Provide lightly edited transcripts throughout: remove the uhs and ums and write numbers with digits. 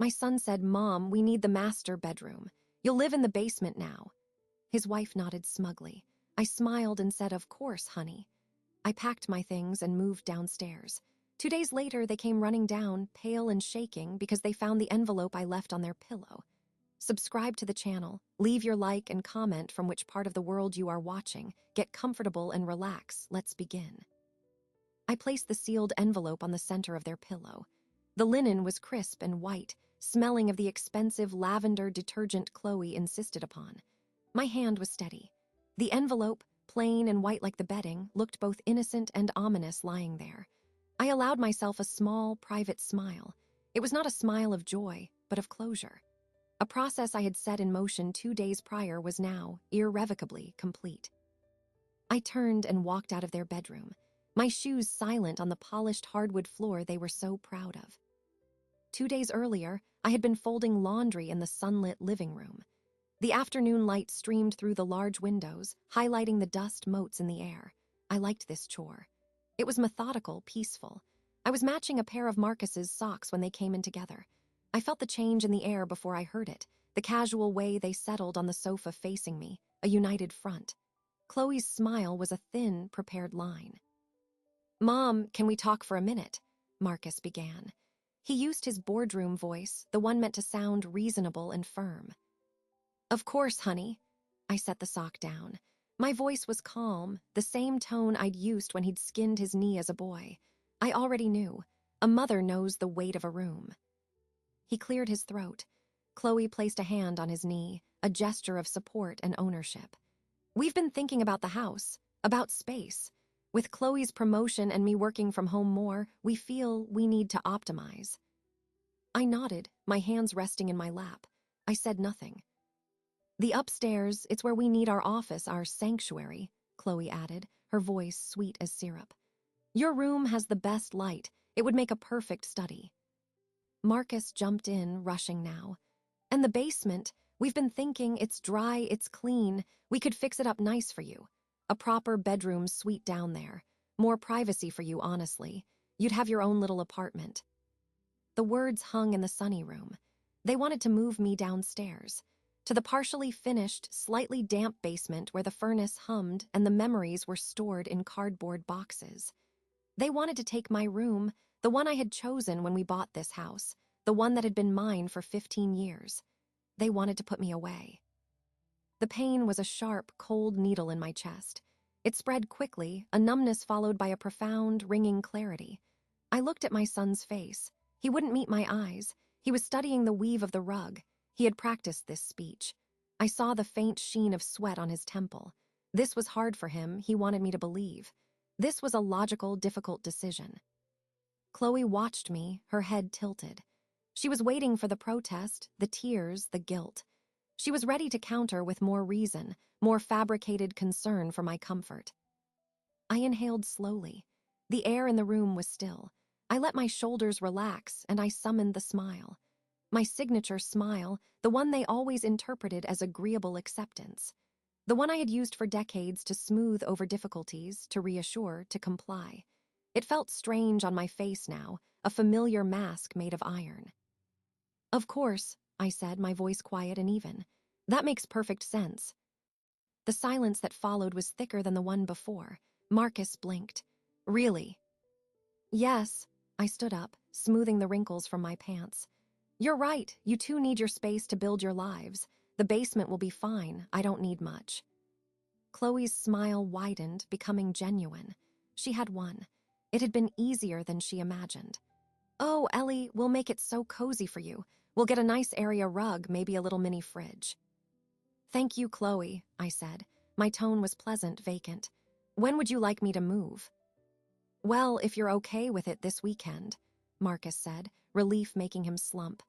My son said, "Mom, we need the master bedroom. You'll live in the basement now." His wife nodded smugly. I smiled and said, "Of course, honey." I packed my things and moved downstairs. 2 days later, they came running down, pale and shaking, because they found the envelope I left on their pillow. Subscribe to the channel, leave your like and comment from which part of the world you are watching. Get comfortable and relax. Let's begin. I placed the sealed envelope on the center of their pillow. The linen was crisp and white, smelling of the expensive lavender detergent Chloe insisted upon. My hand was steady. The envelope, plain and white like the bedding, looked both innocent and ominous lying there. I allowed myself a small, private smile. It was not a smile of joy, but of closure. A process I had set in motion 2 days prior was now irrevocably complete. I turned and walked out of their bedroom, my shoes silent on the polished hardwood floor they were so proud of. 2 days earlier, I had been folding laundry in the sunlit living room. The afternoon light streamed through the large windows, highlighting the dust motes in the air. I liked this chore. It was methodical, peaceful. I was matching a pair of Marcus's socks when they came in together. I felt the change in the air before I heard it, the casual way they settled on the sofa facing me, a united front. Chloe's smile was a thin, prepared line. "Mom, can we talk for a minute?" Marcus began. He used his boardroom voice, the one meant to sound reasonable and firm. "Of course, honey." I set the sock down. My voice was calm, the same tone I'd used when he'd skinned his knee as a boy. I already knew. A mother knows the weight of a room. He cleared his throat. Chloe placed a hand on his knee, a gesture of support and ownership. "We've been thinking about the house, about space. With Chloe's promotion and me working from home more, we feel we need to optimize." I nodded, my hands resting in my lap. I said nothing. "The upstairs, it's where we need our office, our sanctuary," Chloe added, her voice sweet as syrup. "Your room has the best light. It would make a perfect study." Marcus jumped in, rushing now. "And the basement, we've been thinking, it's dry, it's clean. We could fix it up nice for you. A proper bedroom suite down there. More privacy for you, honestly. You'd have your own little apartment." The words hung in the sunny room. They wanted to move me downstairs, to the partially finished, slightly damp basement where the furnace hummed and the memories were stored in cardboard boxes. They wanted to take my room, the one I had chosen when we bought this house, the one that had been mine for 15 years. They wanted to put me away. The pain was a sharp, cold needle in my chest. It spread quickly, a numbness followed by a profound, ringing clarity. I looked at my son's face. He wouldn't meet my eyes. He was studying the weave of the rug. He had practiced this speech. I saw the faint sheen of sweat on his temple. This was hard for him, he wanted me to believe. This was a logical, difficult decision. Chloe watched me, her head tilted. She was waiting for the protest, the tears, the guilt. She was ready to counter with more reason, more fabricated concern for my comfort. I inhaled slowly. The air in the room was still. I let my shoulders relax, and I summoned the smile. My signature smile, the one they always interpreted as agreeable acceptance. The one I had used for decades to smooth over difficulties, to reassure, to comply. It felt strange on my face now, a familiar mask made of iron. "Of course," I said, my voice quiet and even. "That makes perfect sense." The silence that followed was thicker than the one before. Marcus blinked. "Really?" "Yes." I stood up, smoothing the wrinkles from my pants. "You're right, you two need your space to build your lives. The basement will be fine, I don't need much." Chloe's smile widened, becoming genuine. She had won. It had been easier than she imagined. "Oh, Ellie, we'll make it so cozy for you. We'll get a nice area rug, maybe a little mini fridge." "Thank you, Chloe," I said. My tone was pleasant, vacant. "When would you like me to move?" "Well, if you're okay with it this weekend," Marcus said, relief making him slump.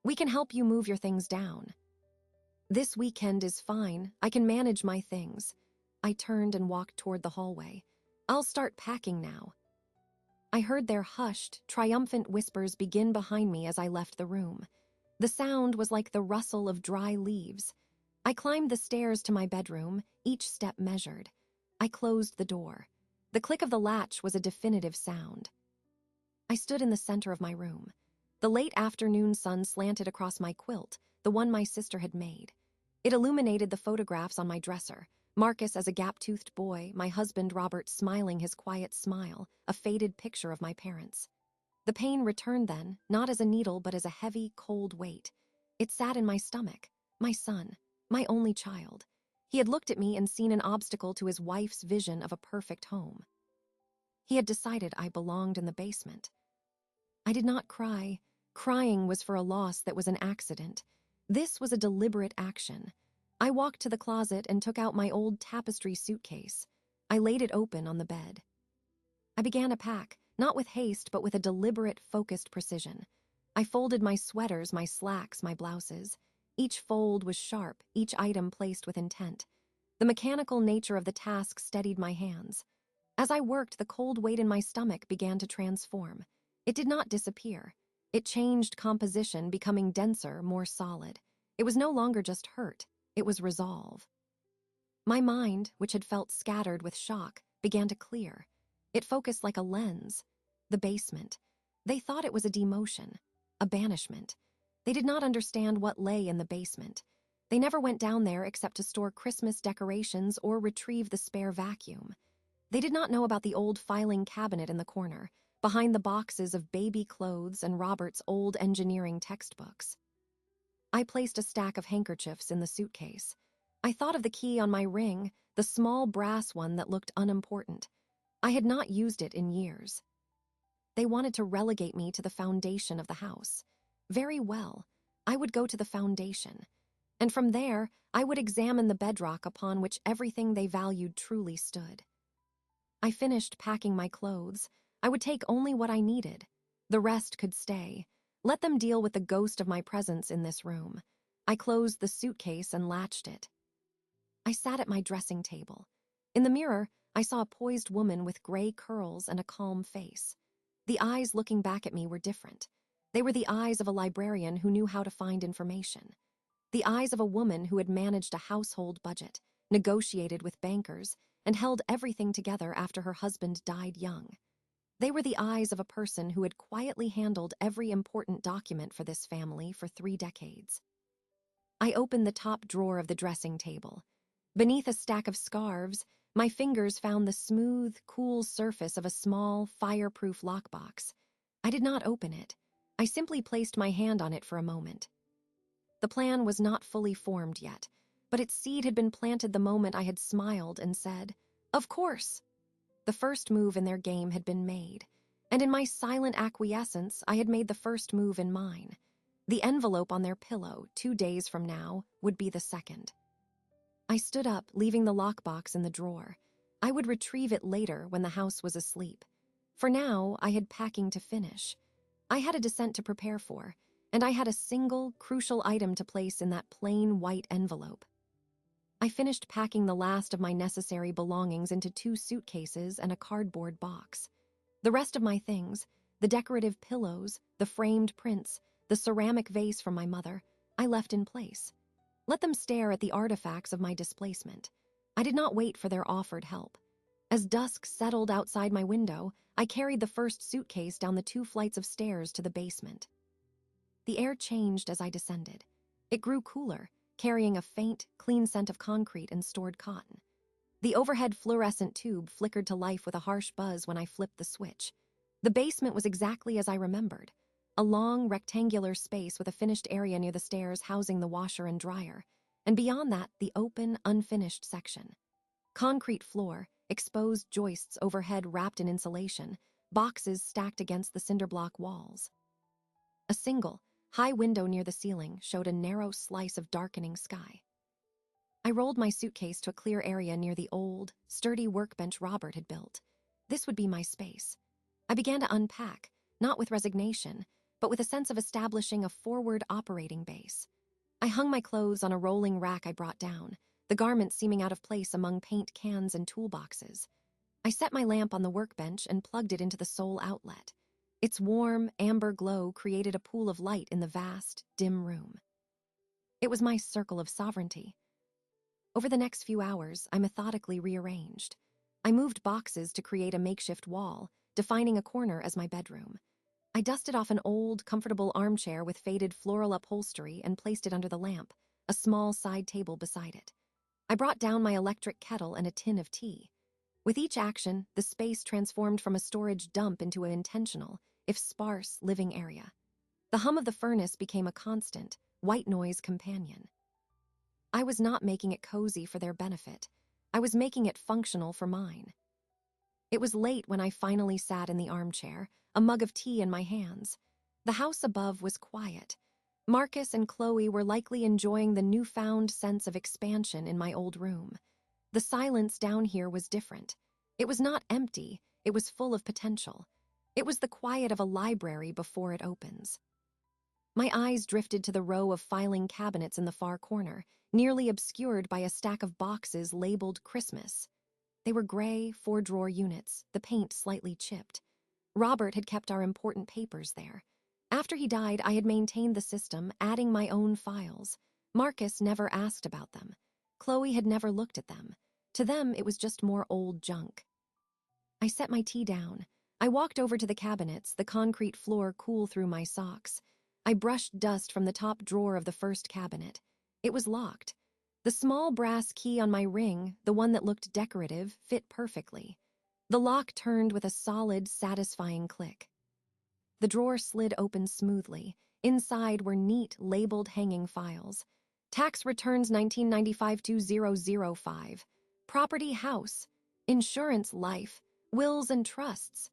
"We can help you move your things down." "This weekend is fine. I can manage my things." I turned and walked toward the hallway. "I'll start packing now." I heard their hushed, triumphant whispers begin behind me as I left the room. The sound was like the rustle of dry leaves. I climbed the stairs to my bedroom, each step measured. I closed the door. The click of the latch was a definitive sound. I stood in the center of my room. The late afternoon sun slanted across my quilt, the one my sister had made. It illuminated the photographs on my dresser, Marcus as a gap-toothed boy, my husband Robert smiling his quiet smile, a faded picture of my parents. The pain returned then, not as a needle but as a heavy, cold weight. It sat in my stomach. My son, my only child. He had looked at me and seen an obstacle to his wife's vision of a perfect home. He had decided I belonged in the basement. I did not cry. Crying was for a loss that was an accident. This was a deliberate action. I walked to the closet and took out my old tapestry suitcase. I laid it open on the bed. I began to pack, not with haste but with a deliberate, focused precision. I folded my sweaters, my slacks, my blouses. Each fold was sharp, each item placed with intent. The mechanical nature of the task steadied my hands. As I worked, the cold weight in my stomach began to transform. It did not disappear. It changed composition, becoming denser, more solid. It was no longer just hurt. It was resolve. My mind, which had felt scattered with shock, began to clear. It focused like a lens. The basement. They thought it was a demotion, a banishment. They did not understand what lay in the basement. They never went down there except to store Christmas decorations or retrieve the spare vacuum. They did not know about the old filing cabinet in the corner, behind the boxes of baby clothes and Robert's old engineering textbooks. I placed a stack of handkerchiefs in the suitcase. I thought of the key on my ring, the small brass one that looked unimportant. I had not used it in years. They wanted to relegate me to the foundation of the house. Very well, I would go to the foundation. And from there, I would examine the bedrock upon which everything they valued truly stood. I finished packing my clothes. I would take only what I needed. The rest could stay. Let them deal with the ghost of my presence in this room. I closed the suitcase and latched it. I sat at my dressing table. In the mirror, I saw a poised woman with gray curls and a calm face. The eyes looking back at me were different. They were the eyes of a librarian who knew how to find information. The eyes of a woman who had managed a household budget, negotiated with bankers, and held everything together after her husband died young. They were the eyes of a person who had quietly handled every important document for this family for 3 decades. I opened the top drawer of the dressing table. Beneath a stack of scarves, my fingers found the smooth, cool surface of a small, fireproof lockbox. I did not open it. I simply placed my hand on it for a moment. The plan was not fully formed yet, but its seed had been planted the moment I had smiled and said, "Of course." The first move in their game had been made, and in my silent acquiescence, I had made the first move in mine. The envelope on their pillow, 2 days from now, would be the second. I stood up, leaving the lockbox in the drawer. I would retrieve it later when the house was asleep. For now, I had packing to finish. I had a descent to prepare for, and I had a single, crucial item to place in that plain white envelope. I finished packing the last of my necessary belongings into 2 suitcases and a cardboard box. The rest of my things, the decorative pillows, the framed prints, the ceramic vase from my mother, I left in place. Let them stare at the artifacts of my displacement. I did not wait for their offered help. As dusk settled outside my window, I carried the first suitcase down the 2 flights of stairs to the basement. The air changed as I descended. It grew cooler, carrying a faint, clean scent of concrete and stored cotton. The overhead fluorescent tube flickered to life with a harsh buzz when I flipped the switch. The basement was exactly as I remembered. A long, rectangular space with a finished area near the stairs housing the washer and dryer, and beyond that, the open, unfinished section. Concrete floor, exposed joists overhead wrapped in insulation, boxes stacked against the cinderblock walls. A single, high window near the ceiling showed a narrow slice of darkening sky. I rolled my suitcase to a clear area near the old, sturdy workbench Robert had built. This would be my space. I began to unpack, not with resignation, but with a sense of establishing a forward operating base. I hung my clothes on a rolling rack I brought down, the garments seeming out of place among paint cans and toolboxes. I set my lamp on the workbench and plugged it into the sole outlet. Its warm, amber glow created a pool of light in the vast, dim room. It was my circle of sovereignty. Over the next few hours, I methodically rearranged. I moved boxes to create a makeshift wall, defining a corner as my bedroom. I dusted off an old, comfortable armchair with faded floral upholstery and placed it under the lamp, a small side table beside it. I brought down my electric kettle and a tin of tea. With each action, the space transformed from a storage dump into an intentional, if sparse, living area. The hum of the furnace became a constant, white noise companion. I was not making it cozy for their benefit. I was making it functional for mine. It was late when I finally sat in the armchair, a mug of tea in my hands. The house above was quiet. Marcus and Chloe were likely enjoying the newfound sense of expansion in my old room. The silence down here was different. It was not empty, it was full of potential. It was the quiet of a library before it opens. My eyes drifted to the row of filing cabinets in the far corner, nearly obscured by a stack of boxes labeled Christmas. They were gray, four-drawer units, the paint slightly chipped. Robert had kept our important papers there. After he died, I had maintained the system, adding my own files. Marcus never asked about them. Chloe had never looked at them. To them, it was just more old junk. I set my tea down. I walked over to the cabinets, the concrete floor cool through my socks. I brushed dust from the top drawer of the first cabinet. It was locked. The small brass key on my ring, the one that looked decorative, fit perfectly. The lock turned with a solid, satisfying click. The drawer slid open smoothly. Inside were neat, labeled hanging files. Tax returns 1995-2005. Property house. Insurance life. Wills and trusts.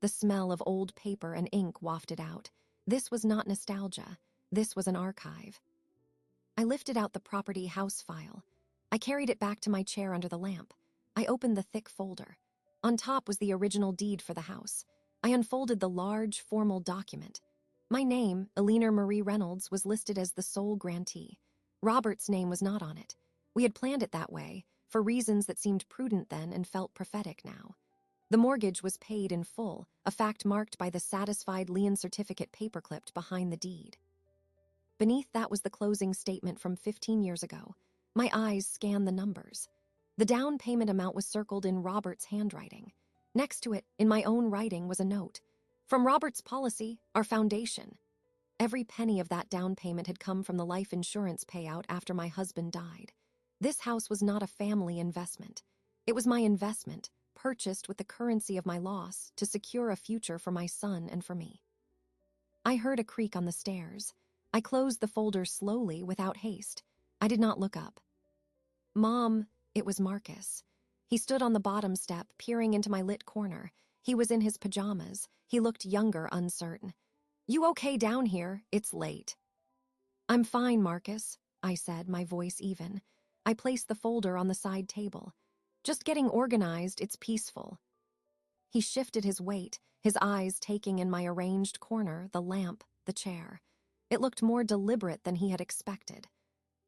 The smell of old paper and ink wafted out. This was not nostalgia. This was an archive. I lifted out the property house file. I carried it back to my chair under the lamp. I opened the thick folder. On top was the original deed for the house. I unfolded the large, formal document. My name, Eleanor Marie Reynolds, was listed as the sole grantee. Robert's name was not on it. We had planned it that way, for reasons that seemed prudent then and felt prophetic now. The mortgage was paid in full, a fact marked by the satisfied lien certificate paperclipped behind the deed. Beneath that was the closing statement from 15 years ago. My eyes scanned the numbers. The down payment amount was circled in Robert's handwriting. Next to it, in my own writing, was a note. From Robert's policy, our foundation. Every penny of that down payment had come from the life insurance payout after my husband died. This house was not a family investment. It was my investment, purchased with the currency of my loss to secure a future for my son and for me. I heard a creak on the stairs. I closed the folder slowly, without haste. I did not look up. Mom, it was Marcus. He stood on the bottom step, peering into my lit corner. He was in his pajamas. He looked younger, uncertain. You okay down here? It's late. I'm fine, Marcus, I said, my voice even. I placed the folder on the side table. Just getting organized, it's peaceful. He shifted his weight, his eyes taking in my arranged corner, the lamp, the chair. It looked more deliberate than he had expected.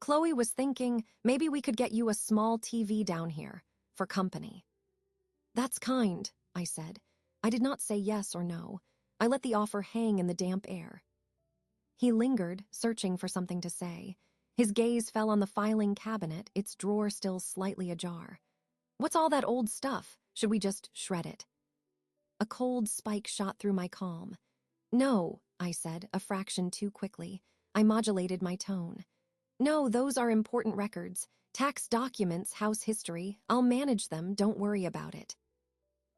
Chloe was thinking, maybe we could get you a small TV down here, for company. That's kind, I said. I did not say yes or no. I let the offer hang in the damp air. He lingered, searching for something to say. His gaze fell on the filing cabinet, its drawer still slightly ajar. What's all that old stuff? Should we just shred it? A cold spike shot through my calm. No, I said, a fraction too quickly. I modulated my tone. No, those are important records. Tax documents, house history. I'll manage them, don't worry about it.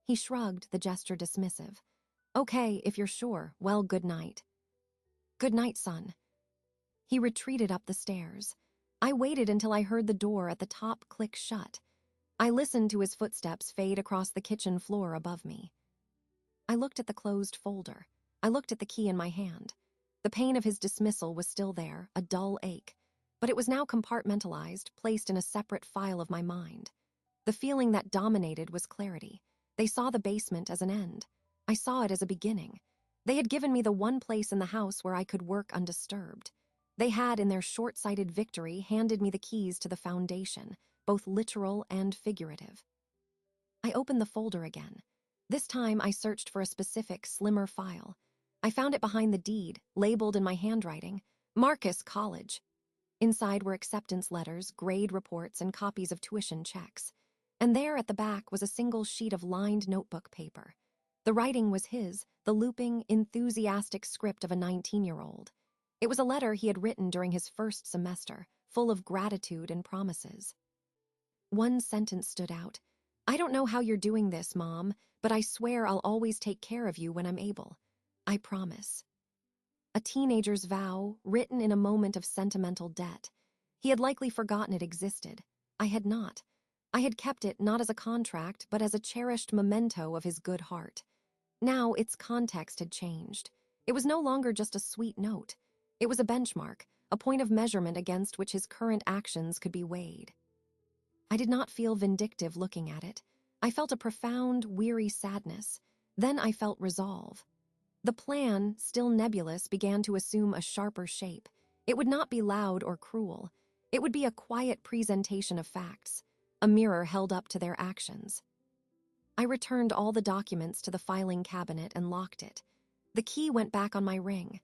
He shrugged, the gesture dismissive. Okay, if you're sure. Well, good night. Good night, son. He retreated up the stairs. I waited until I heard the door at the top click shut. I listened to his footsteps fade across the kitchen floor above me. I looked at the closed folder. I looked at the key in my hand. The pain of his dismissal was still there, a dull ache, but it was now compartmentalized, placed in a separate file of my mind. The feeling that dominated was clarity. They saw the basement as an end. I saw it as a beginning. They had given me the one place in the house where I could work undisturbed. They had, in their short-sighted victory, handed me the keys to the foundation, both literal and figurative. I opened the folder again. This time I searched for a specific, slimmer file. I found it behind the deed, labeled in my handwriting, Marcus College. Inside were acceptance letters, grade reports, and copies of tuition checks. And there at the back was a single sheet of lined notebook paper. The writing was his, the looping, enthusiastic script of a 19-year-old. It was a letter he had written during his first semester, full of gratitude and promises. One sentence stood out. "I don't know how you're doing this, Mom, but I swear I'll always take care of you when I'm able. I promise." A teenager's vow, written in a moment of sentimental debt. He had likely forgotten it existed. I had not. I had kept it not as a contract, but as a cherished memento of his good heart. Now its context had changed. It was no longer just a sweet note. It was a benchmark, a point of measurement against which his current actions could be weighed. I did not feel vindictive looking at it. I felt a profound, weary sadness. Then I felt resolve. The plan, still nebulous, began to assume a sharper shape. It would not be loud or cruel. It would be a quiet presentation of facts, a mirror held up to their actions. I returned all the documents to the filing cabinet and locked it. The key went back on my ring.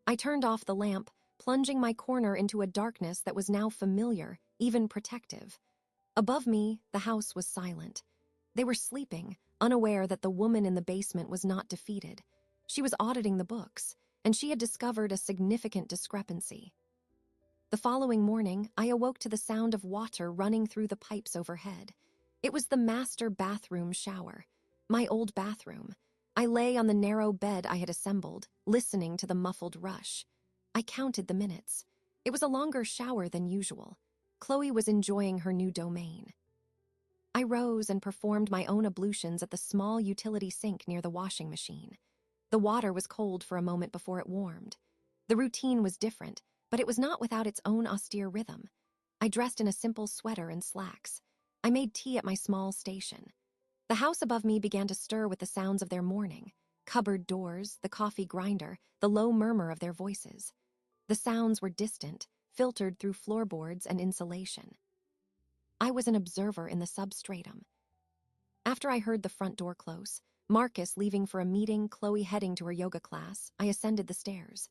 I turned off the lamp, plunging my corner into a darkness that was now familiar, even protective. Above me, the house was silent. They were sleeping, unaware that the woman in the basement was not defeated. She was auditing the books, and she had discovered a significant discrepancy. The following morning, I awoke to the sound of water running through the pipes overhead. It was the master bathroom shower, my old bathroom. I lay on the narrow bed I had assembled, listening to the muffled rush. I counted the minutes. It was a longer shower than usual. Chloe was enjoying her new domain. I rose and performed my own ablutions at the small utility sink near the washing machine. The water was cold for a moment before it warmed. The routine was different, but it was not without its own austere rhythm. I dressed in a simple sweater and slacks. I made tea at my small station. The house above me began to stir with the sounds of their morning: cupboard doors, the coffee grinder, the low murmur of their voices. The sounds were distant, filtered through floorboards and insulation. I was an observer in the substratum. After I heard the front door close, Marcus leaving for a meeting, Chloe heading to her yoga class, I ascended the stairs.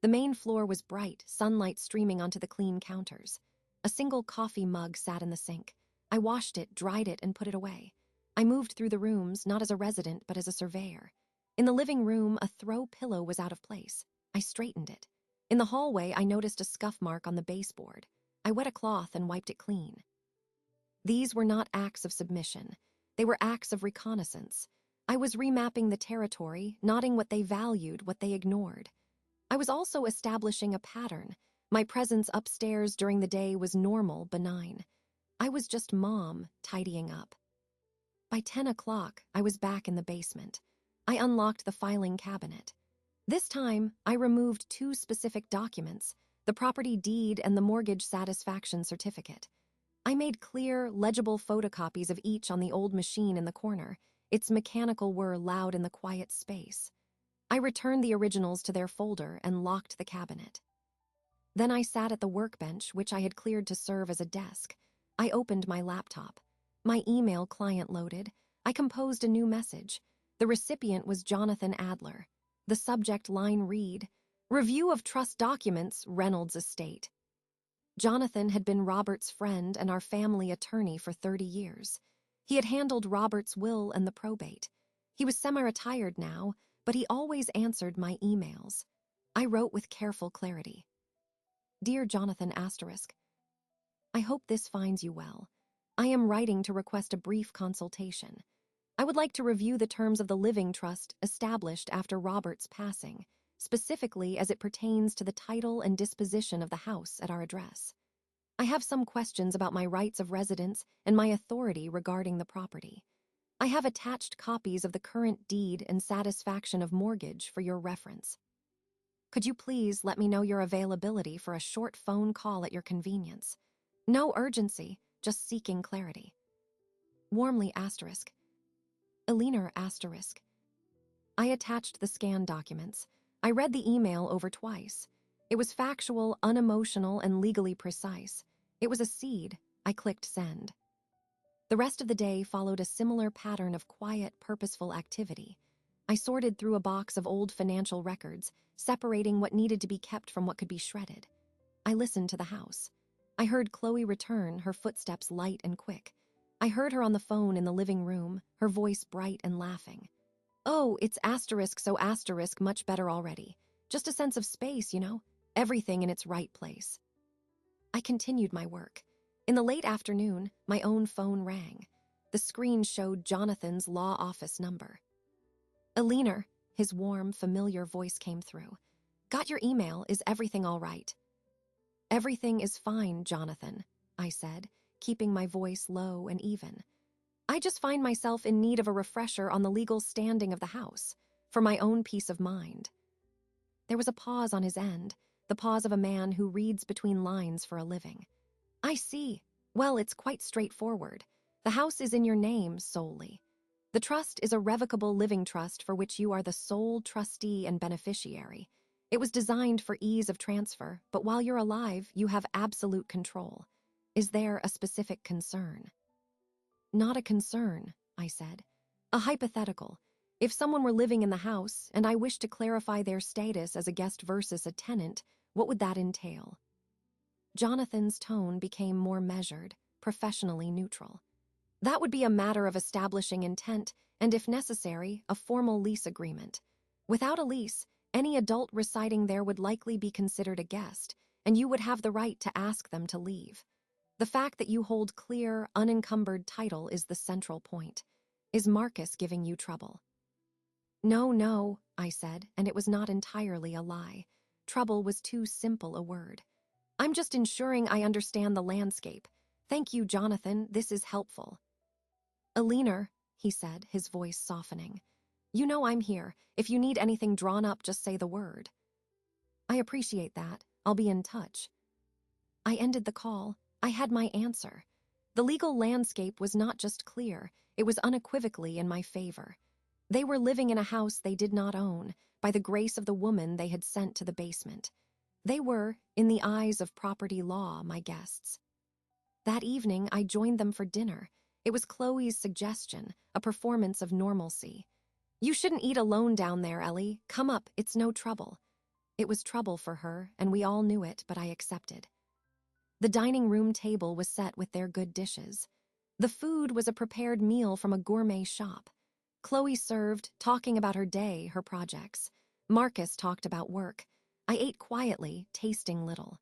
The main floor was bright, sunlight streaming onto the clean counters. A single coffee mug sat in the sink. I washed it, dried it, and put it away. I moved through the rooms, not as a resident, but as a surveyor. In the living room, a throw pillow was out of place. I straightened it. In the hallway, I noticed a scuff mark on the baseboard. I wet a cloth and wiped it clean. These were not acts of submission. They were acts of reconnaissance. I was remapping the territory, noting what they valued, what they ignored. I was also establishing a pattern. My presence upstairs during the day was normal, benign. I was just Mom, tidying up. By 10 o'clock, I was back in the basement. I unlocked the filing cabinet. This time, I removed two specific documents: the property deed and the mortgage satisfaction certificate. I made clear, legible photocopies of each on the old machine in the corner, its mechanical whir loud in the quiet space. I returned the originals to their folder and locked the cabinet. Then I sat at the workbench, which I had cleared to serve as a desk. I opened my laptop. My email client loaded. I composed a new message. The recipient was Jonathan Adler. The subject line read, "Review of trust documents, Reynolds Estate." Jonathan had been Robert's friend and our family attorney for 30 years. He had handled Robert's will and the probate. He was semi-retired now, but he always answered my emails. I wrote with careful clarity. "Dear Jonathan Asterisk, I hope this finds you well. I am writing to request a brief consultation. I would like to review the terms of the living trust established after Robert's passing, specifically as it pertains to the title and disposition of the house at our address. I have some questions about my rights of residence and my authority regarding the property. I have attached copies of the current deed and satisfaction of mortgage for your reference. Could you please let me know your availability for a short phone call at your convenience? No urgency, just seeking clarity. Warmly asterisk. Eleanor asterisk." I attached the scanned documents. I read the email over twice. It was factual, unemotional, and legally precise. It was a seed. I clicked send. The rest of the day followed a similar pattern of quiet, purposeful activity. I sorted through a box of old financial records, separating what needed to be kept from what could be shredded. I listened to the house. I heard Chloe return, her footsteps light and quick. I heard her on the phone in the living room, her voice bright and laughing. Oh, it's asterisk, so asterisk, much better already. Just a sense of space, you know? Everything in its right place. I continued my work. In the late afternoon, my own phone rang. The screen showed Jonathan's law office number. Alina, his warm, familiar voice came through. Got your email, is everything all right? Everything is fine, Jonathan, I said, keeping my voice low and even. I just find myself in need of a refresher on the legal standing of the house, for my own peace of mind. There was a pause on his end, the pause of a man who reads between lines for a living. I see. Well, it's quite straightforward. The house is in your name solely. The trust is a revocable living trust for which you are the sole trustee and beneficiary. It was designed for ease of transfer, but while you're alive, you have absolute control. Is there a specific concern? Not a concern, I said. A hypothetical. If someone were living in the house and I wished to clarify their status as a guest versus a tenant, what would that entail? Jonathan's tone became more measured, professionally neutral. That would be a matter of establishing intent and, if necessary, a formal lease agreement. Without a lease, any adult residing there would likely be considered a guest, and you would have the right to ask them to leave. The fact that you hold clear, unencumbered title is the central point. Is Marcus giving you trouble? No, I said, and it was not entirely a lie. Trouble was too simple a word. I'm just ensuring I understand the landscape. Thank you, Jonathan, this is helpful. Alina, he said, his voice softening. You know I'm here. If you need anything drawn up, just say the word. I appreciate that. I'll be in touch. I ended the call. I had my answer. The legal landscape was not just clear, it was unequivocally in my favor. They were living in a house they did not own, by the grace of the woman they had sent to the basement. They were, in the eyes of property law, my guests. That evening, I joined them for dinner. It was Chloe's suggestion, a performance of normalcy. You shouldn't eat alone down there, Ellie. Come up, it's no trouble. It was trouble for her, and we all knew it, but I accepted. The dining room table was set with their good dishes. The food was a prepared meal from a gourmet shop. Chloe served, talking about her day, her projects. Marcus talked about work. I ate quietly, tasting little.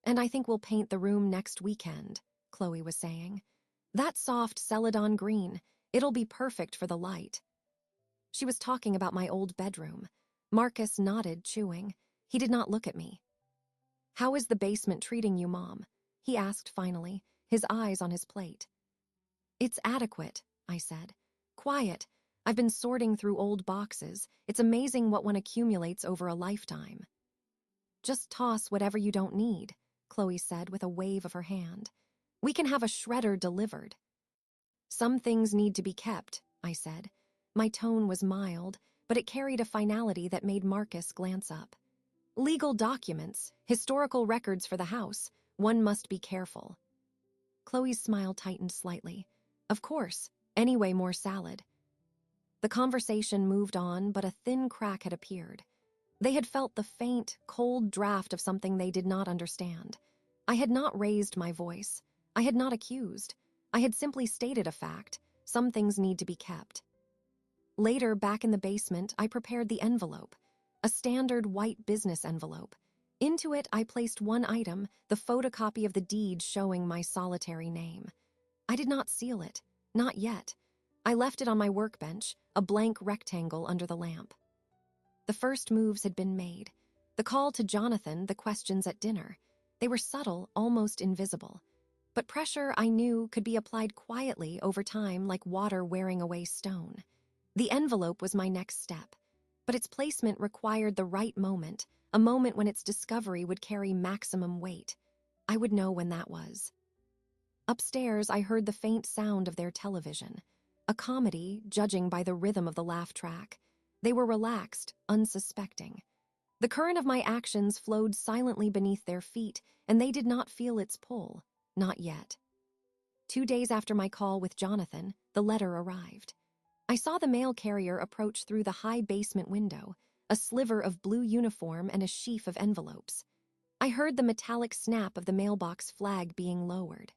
And I think we'll paint the room next weekend, Chloe was saying. That soft celadon green, it'll be perfect for the light. She was talking about my old bedroom. Marcus nodded, chewing. He did not look at me. How is the basement treating you, Mom? He asked finally, his eyes on his plate. It's adequate, I said. Quiet. I've been sorting through old boxes. It's amazing what one accumulates over a lifetime. Just toss whatever you don't need, Chloe said with a wave of her hand. We can have a shredder delivered. Some things need to be kept, I said. My tone was mild, but it carried a finality that made Marcus glance up. Legal documents, historical records for the house. One must be careful. Chloe's smile tightened slightly. Of course. Anyway, more salad. The conversation moved on, but a thin crack had appeared. They had felt the faint, cold draft of something they did not understand. I had not raised my voice. I had not accused. I had simply stated a fact. Some things need to be kept. Later, back in the basement, I prepared the envelope. A standard white business envelope. Into it, I placed one item, the photocopy of the deed showing my solitary name. I did not seal it. Not yet. I left it on my workbench, a blank rectangle under the lamp. The first moves had been made. The call to Jonathan, the questions at dinner. They were subtle, almost invisible. But pressure, I knew, could be applied quietly over time like water wearing away stone. The envelope was my next step. But its placement required the right moment, a moment when its discovery would carry maximum weight. I would know when that was. Upstairs, I heard the faint sound of their television. A comedy, judging by the rhythm of the laugh track. They were relaxed, unsuspecting. The current of my actions flowed silently beneath their feet, and they did not feel its pull. Not yet. 2 days after my call with Jonathan, the letter arrived. I saw the mail carrier approach through the high basement window, a sliver of blue uniform and a sheaf of envelopes. I heard the metallic snap of the mailbox flag being lowered.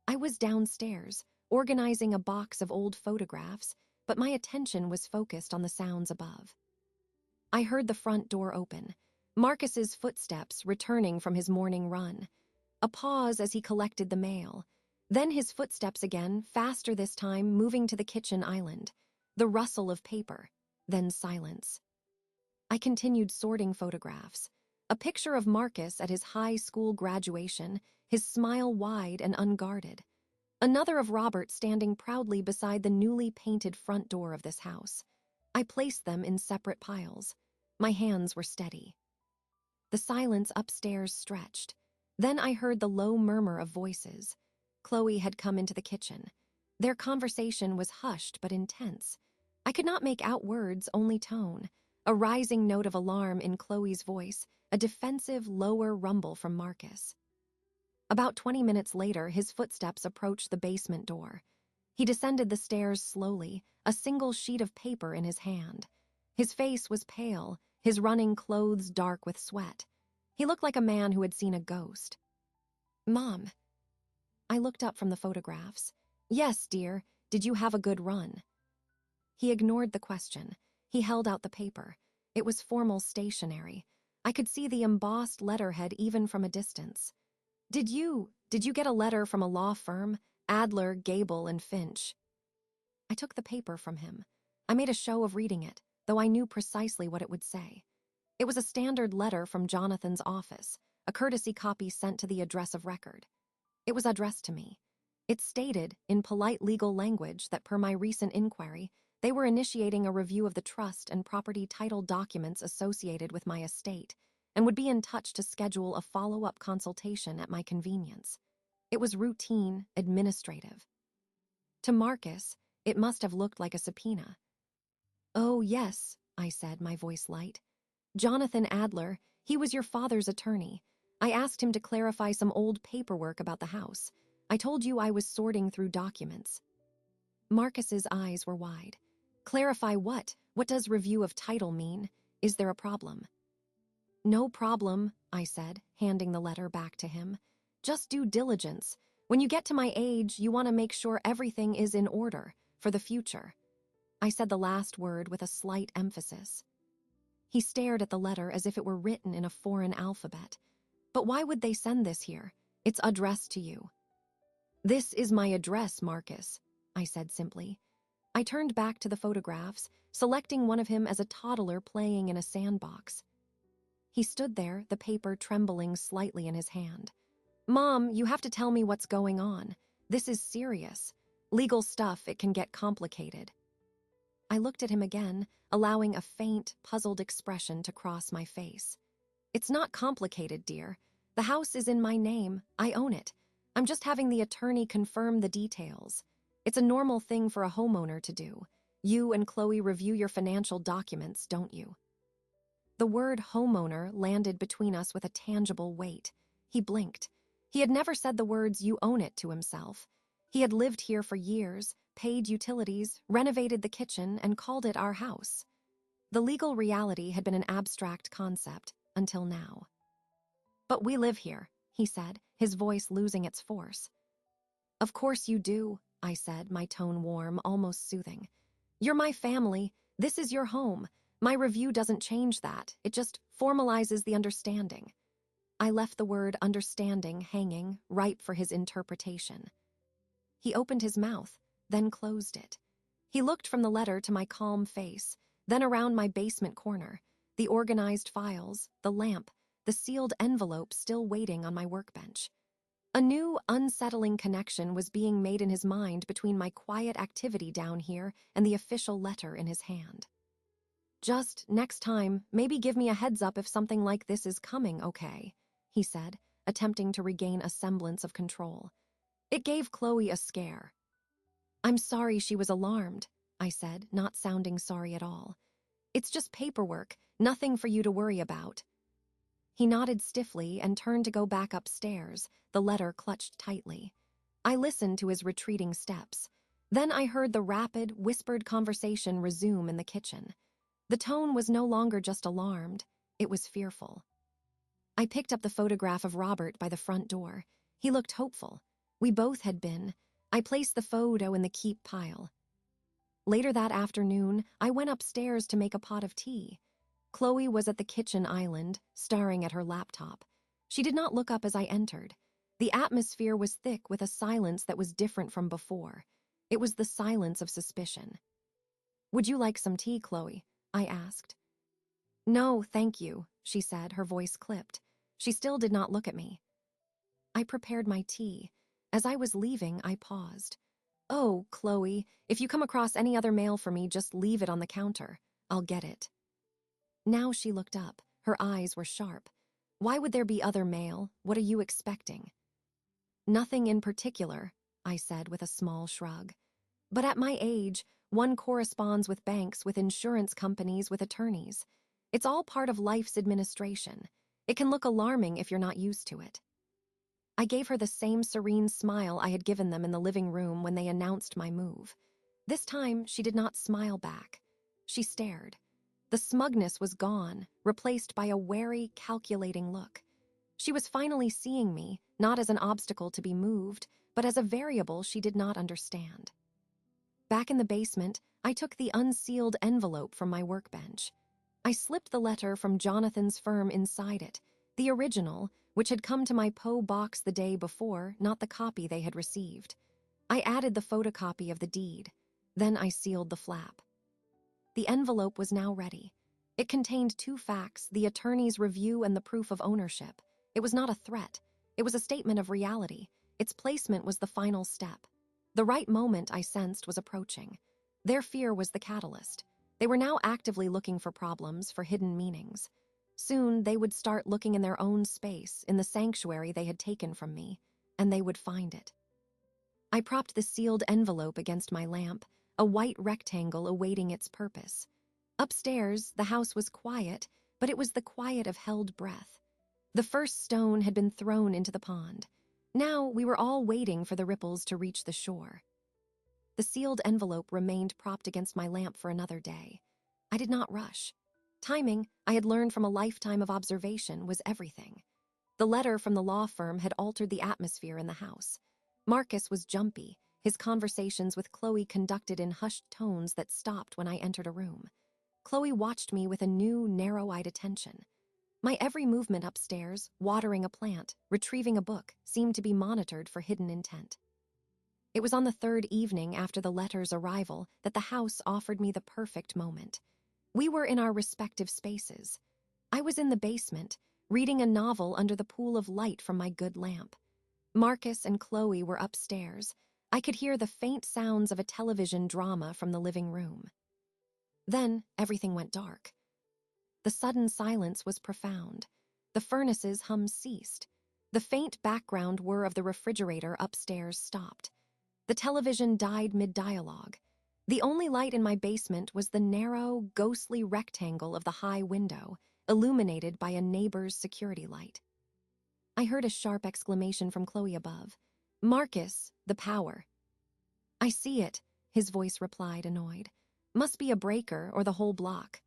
I was downstairs, organizing a box of old photographs, but my attention was focused on the sounds above. I heard the front door open, Marcus's footsteps returning from his morning run. A pause as he collected the mail. Then his footsteps again, faster this time, moving to the kitchen island. The rustle of paper, then silence. I continued sorting photographs. A picture of Marcus at his high school graduation, his smile wide and unguarded. Another of Robert standing proudly beside the newly painted front door of this house. I placed them in separate piles. My hands were steady. The silence upstairs stretched. Then I heard the low murmur of voices. Chloe had come into the kitchen. Their conversation was hushed but intense. I could not make out words, only tone. A rising note of alarm in Chloe's voice, a defensive, lower rumble from Marcus. About 20 minutes later, his footsteps approached the basement door. He descended the stairs slowly, a single sheet of paper in his hand. His face was pale, his running clothes dark with sweat. He looked like a man who had seen a ghost. "Mom." I looked up from the photographs. "Yes, dear. Did you have a good run?" He ignored the question. He held out the paper. It was formal stationery. I could see the embossed letterhead even from a distance. Did you get a letter from a law firm? Adler, Gable, and Finch." I took the paper from him. I made a show of reading it, though I knew precisely what it would say. It was a standard letter from Jonathan's office, a courtesy copy sent to the address of record. It was addressed to me. It stated, in polite legal language, that per my recent inquiry, they were initiating a review of the trust and property title documents associated with my estate, and would be in touch to schedule a follow-up consultation at my convenience. It was routine, administrative. To Marcus, it must have looked like a subpoena. "Oh, yes," I said, my voice light. "Jonathan Adler, he was your father's attorney. I asked him to clarify some old paperwork about the house. I told you I was sorting through documents." Marcus's eyes were wide. "Clarify what? What does review of title mean? Is there a problem?" "No problem," I said, handing the letter back to him. "Just due diligence. When you get to my age, you want to make sure everything is in order, for the future." I said the last word with a slight emphasis. He stared at the letter as if it were written in a foreign alphabet. "But why would they send this here? It's addressed to you." "This is my address, Marcus," I said simply. I turned back to the photographs, selecting one of him as a toddler playing in a sandbox. He stood there, the paper trembling slightly in his hand. "Mom, you have to tell me what's going on. This is serious. Legal stuff, it can get complicated." I looked at him again, allowing a faint, puzzled expression to cross my face. "It's not complicated, dear. The house is in my name. I own it. I'm just having the attorney confirm the details. It's a normal thing for a homeowner to do. You and Chloe review your financial documents, don't you?" The word homeowner landed between us with a tangible weight. He blinked. He had never said the words "you own it" to himself. He had lived here for years, paid utilities, renovated the kitchen, and called it our house. The legal reality had been an abstract concept, until now. "But we live here," he said, his voice losing its force. "Of course you do," I said, my tone warm, almost soothing. "You're my family. This is your home. My review doesn't change that. It just formalizes the understanding." I left the word understanding hanging, ripe for his interpretation. He opened his mouth, then closed it. He looked from the letter to my calm face, then around my basement corner, the organized files, the lamp, the sealed envelope still waiting on my workbench. A new, unsettling connection was being made in his mind between my quiet activity down here and the official letter in his hand. "Just, next time, maybe give me a heads up if something like this is coming, okay?" he said, attempting to regain a semblance of control. It gave Chloe a scare. "I'm sorry she was alarmed," I said, not sounding sorry at all. "It's just paperwork, nothing for you to worry about." He nodded stiffly and turned to go back upstairs, the letter clutched tightly. I listened to his retreating steps. Then I heard the rapid, whispered conversation resume in the kitchen. The tone was no longer just alarmed, it was fearful. I picked up the photograph of Robert by the front door. He looked hopeful. We both had been. I placed the photo in the keep pile. Later that afternoon, I went upstairs to make a pot of tea. Chloe was at the kitchen island, staring at her laptop. She did not look up as I entered. The atmosphere was thick with a silence that was different from before. It was the silence of suspicion. "Would you like some tea, Chloe?" I asked. "No, thank you," she said, her voice clipped. She still did not look at me. I prepared my tea. As I was leaving, I paused. "Oh, Chloe, if you come across any other mail for me, just leave it on the counter. I'll get it." Now she looked up. Her eyes were sharp. "Why would there be other mail? What are you expecting?" "Nothing in particular," I said with a small shrug. "But at my age, one corresponds with banks, with insurance companies, with attorneys. It's all part of life's administration. It can look alarming if you're not used to it." I gave her the same serene smile I had given them in the living room when they announced my move. This time, she did not smile back. She stared. The smugness was gone, replaced by a wary, calculating look. She was finally seeing me, not as an obstacle to be moved, but as a variable she did not understand. Back in the basement, I took the unsealed envelope from my workbench. I slipped the letter from Jonathan's firm inside it, the original, which had come to my P.O. box the day before, not the copy they had received. I added the photocopy of the deed. Then I sealed the flap. The envelope was now ready. It contained 2 facts, the attorney's review and the proof of ownership. It was not a threat. It was a statement of reality. Its placement was the final step. The right moment, I sensed, was approaching. Their fear was the catalyst. They were now actively looking for problems, for hidden meanings. Soon, they would start looking in their own space, in the sanctuary they had taken from me, and they would find it. I propped the sealed envelope against my lamp, a white rectangle awaiting its purpose. Upstairs, the house was quiet, but it was the quiet of held breath. The first stone had been thrown into the pond. Now we were all waiting for the ripples to reach the shore. The sealed envelope remained propped against my lamp for another day. I did not rush. Timing, I had learned from a lifetime of observation, was everything. The letter from the law firm had altered the atmosphere in the house. Marcus was jumpy, his conversations with Chloe conducted in hushed tones that stopped when I entered a room. Chloe watched me with a new, narrow-eyed attention. My every movement upstairs, watering a plant, retrieving a book, seemed to be monitored for hidden intent. It was on the 3rd evening after the letter's arrival that the house offered me the perfect moment. We were in our respective spaces. I was in the basement, reading a novel under the pool of light from my good lamp. Marcus and Chloe were upstairs. I could hear the faint sounds of a television drama from the living room. Then everything went dark. The sudden silence was profound. The furnace's hum ceased. The faint background whir of the refrigerator upstairs stopped. The television died mid-dialogue. The only light in my basement was the narrow, ghostly rectangle of the high window, illuminated by a neighbor's security light. I heard a sharp exclamation from Chloe above. "Marcus, the power." "I see it," his voice replied, annoyed. "Must be a breaker or the whole block."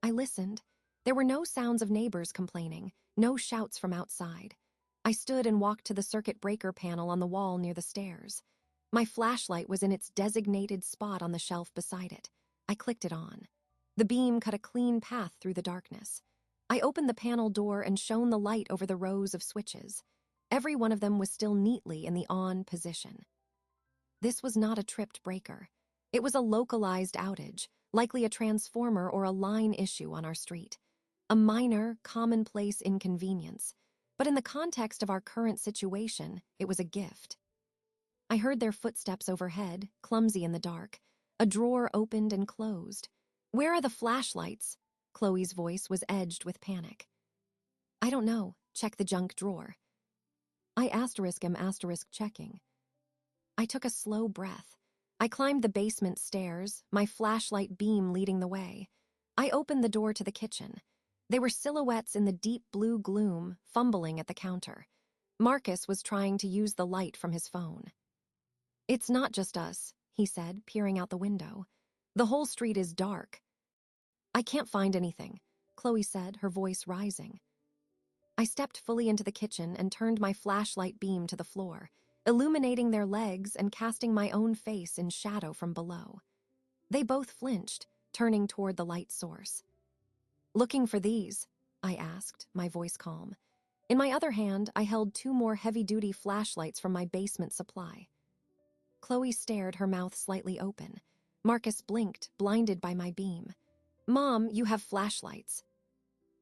I listened. There were no sounds of neighbors complaining, no shouts from outside. I stood and walked to the circuit breaker panel on the wall near the stairs. My flashlight was in its designated spot on the shelf beside it. I clicked it on. The beam cut a clean path through the darkness. I opened the panel door and shone the light over the rows of switches. Every one of them was still neatly in the on position. This was not a tripped breaker. It was a localized outage, likely a transformer or a line issue on our street. A minor, commonplace inconvenience. But in the context of our current situation, it was a gift. I heard their footsteps overhead, clumsy in the dark. A drawer opened and closed. "Where are the flashlights?" Chloe's voice was edged with panic. "I don't know. Check the junk drawer." I *am* checking. I took a slow breath. I climbed the basement stairs, my flashlight beam leading the way. I opened the door to the kitchen. They were silhouettes in the deep blue gloom, fumbling at the counter. Marcus was trying to use the light from his phone. "It's not just us," he said, peering out the window. "The whole street is dark." "I can't find anything," Chloe said, her voice rising. I stepped fully into the kitchen and turned my flashlight beam to the floor, illuminating their legs and casting my own face in shadow from below. They both flinched, turning toward the light source. "Looking for these?" I asked, my voice calm. In my other hand, I held 2 more heavy-duty flashlights from my basement supply. Chloe stared, her mouth slightly open. Marcus blinked, blinded by my beam. "Mom, you have flashlights."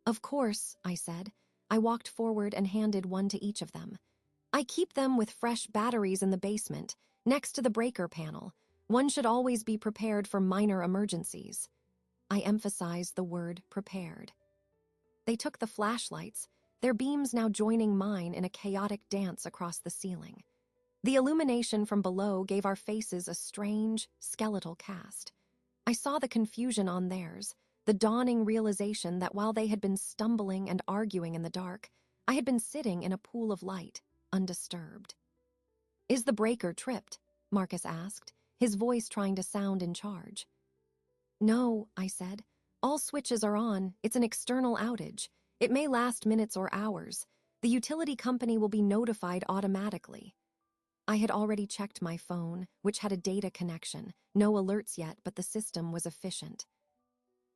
"Of course," I said. I walked forward and handed one to each of them. "I keep them with fresh batteries in the basement, next to the breaker panel. One should always be prepared for minor emergencies." I emphasized the word prepared. They took the flashlights, their beams now joining mine in a chaotic dance across the ceiling. The illumination from below gave our faces a strange, skeletal cast. I saw the confusion on theirs, the dawning realization that while they had been stumbling and arguing in the dark, I had been sitting in a pool of light, undisturbed. "Is the breaker tripped?" Marcus asked, his voice trying to sound in charge. "No," I said. "All switches are on. It's an external outage. It may last minutes or hours. The utility company will be notified automatically." I had already checked my phone, which had a data connection. No alerts yet, but the system was efficient.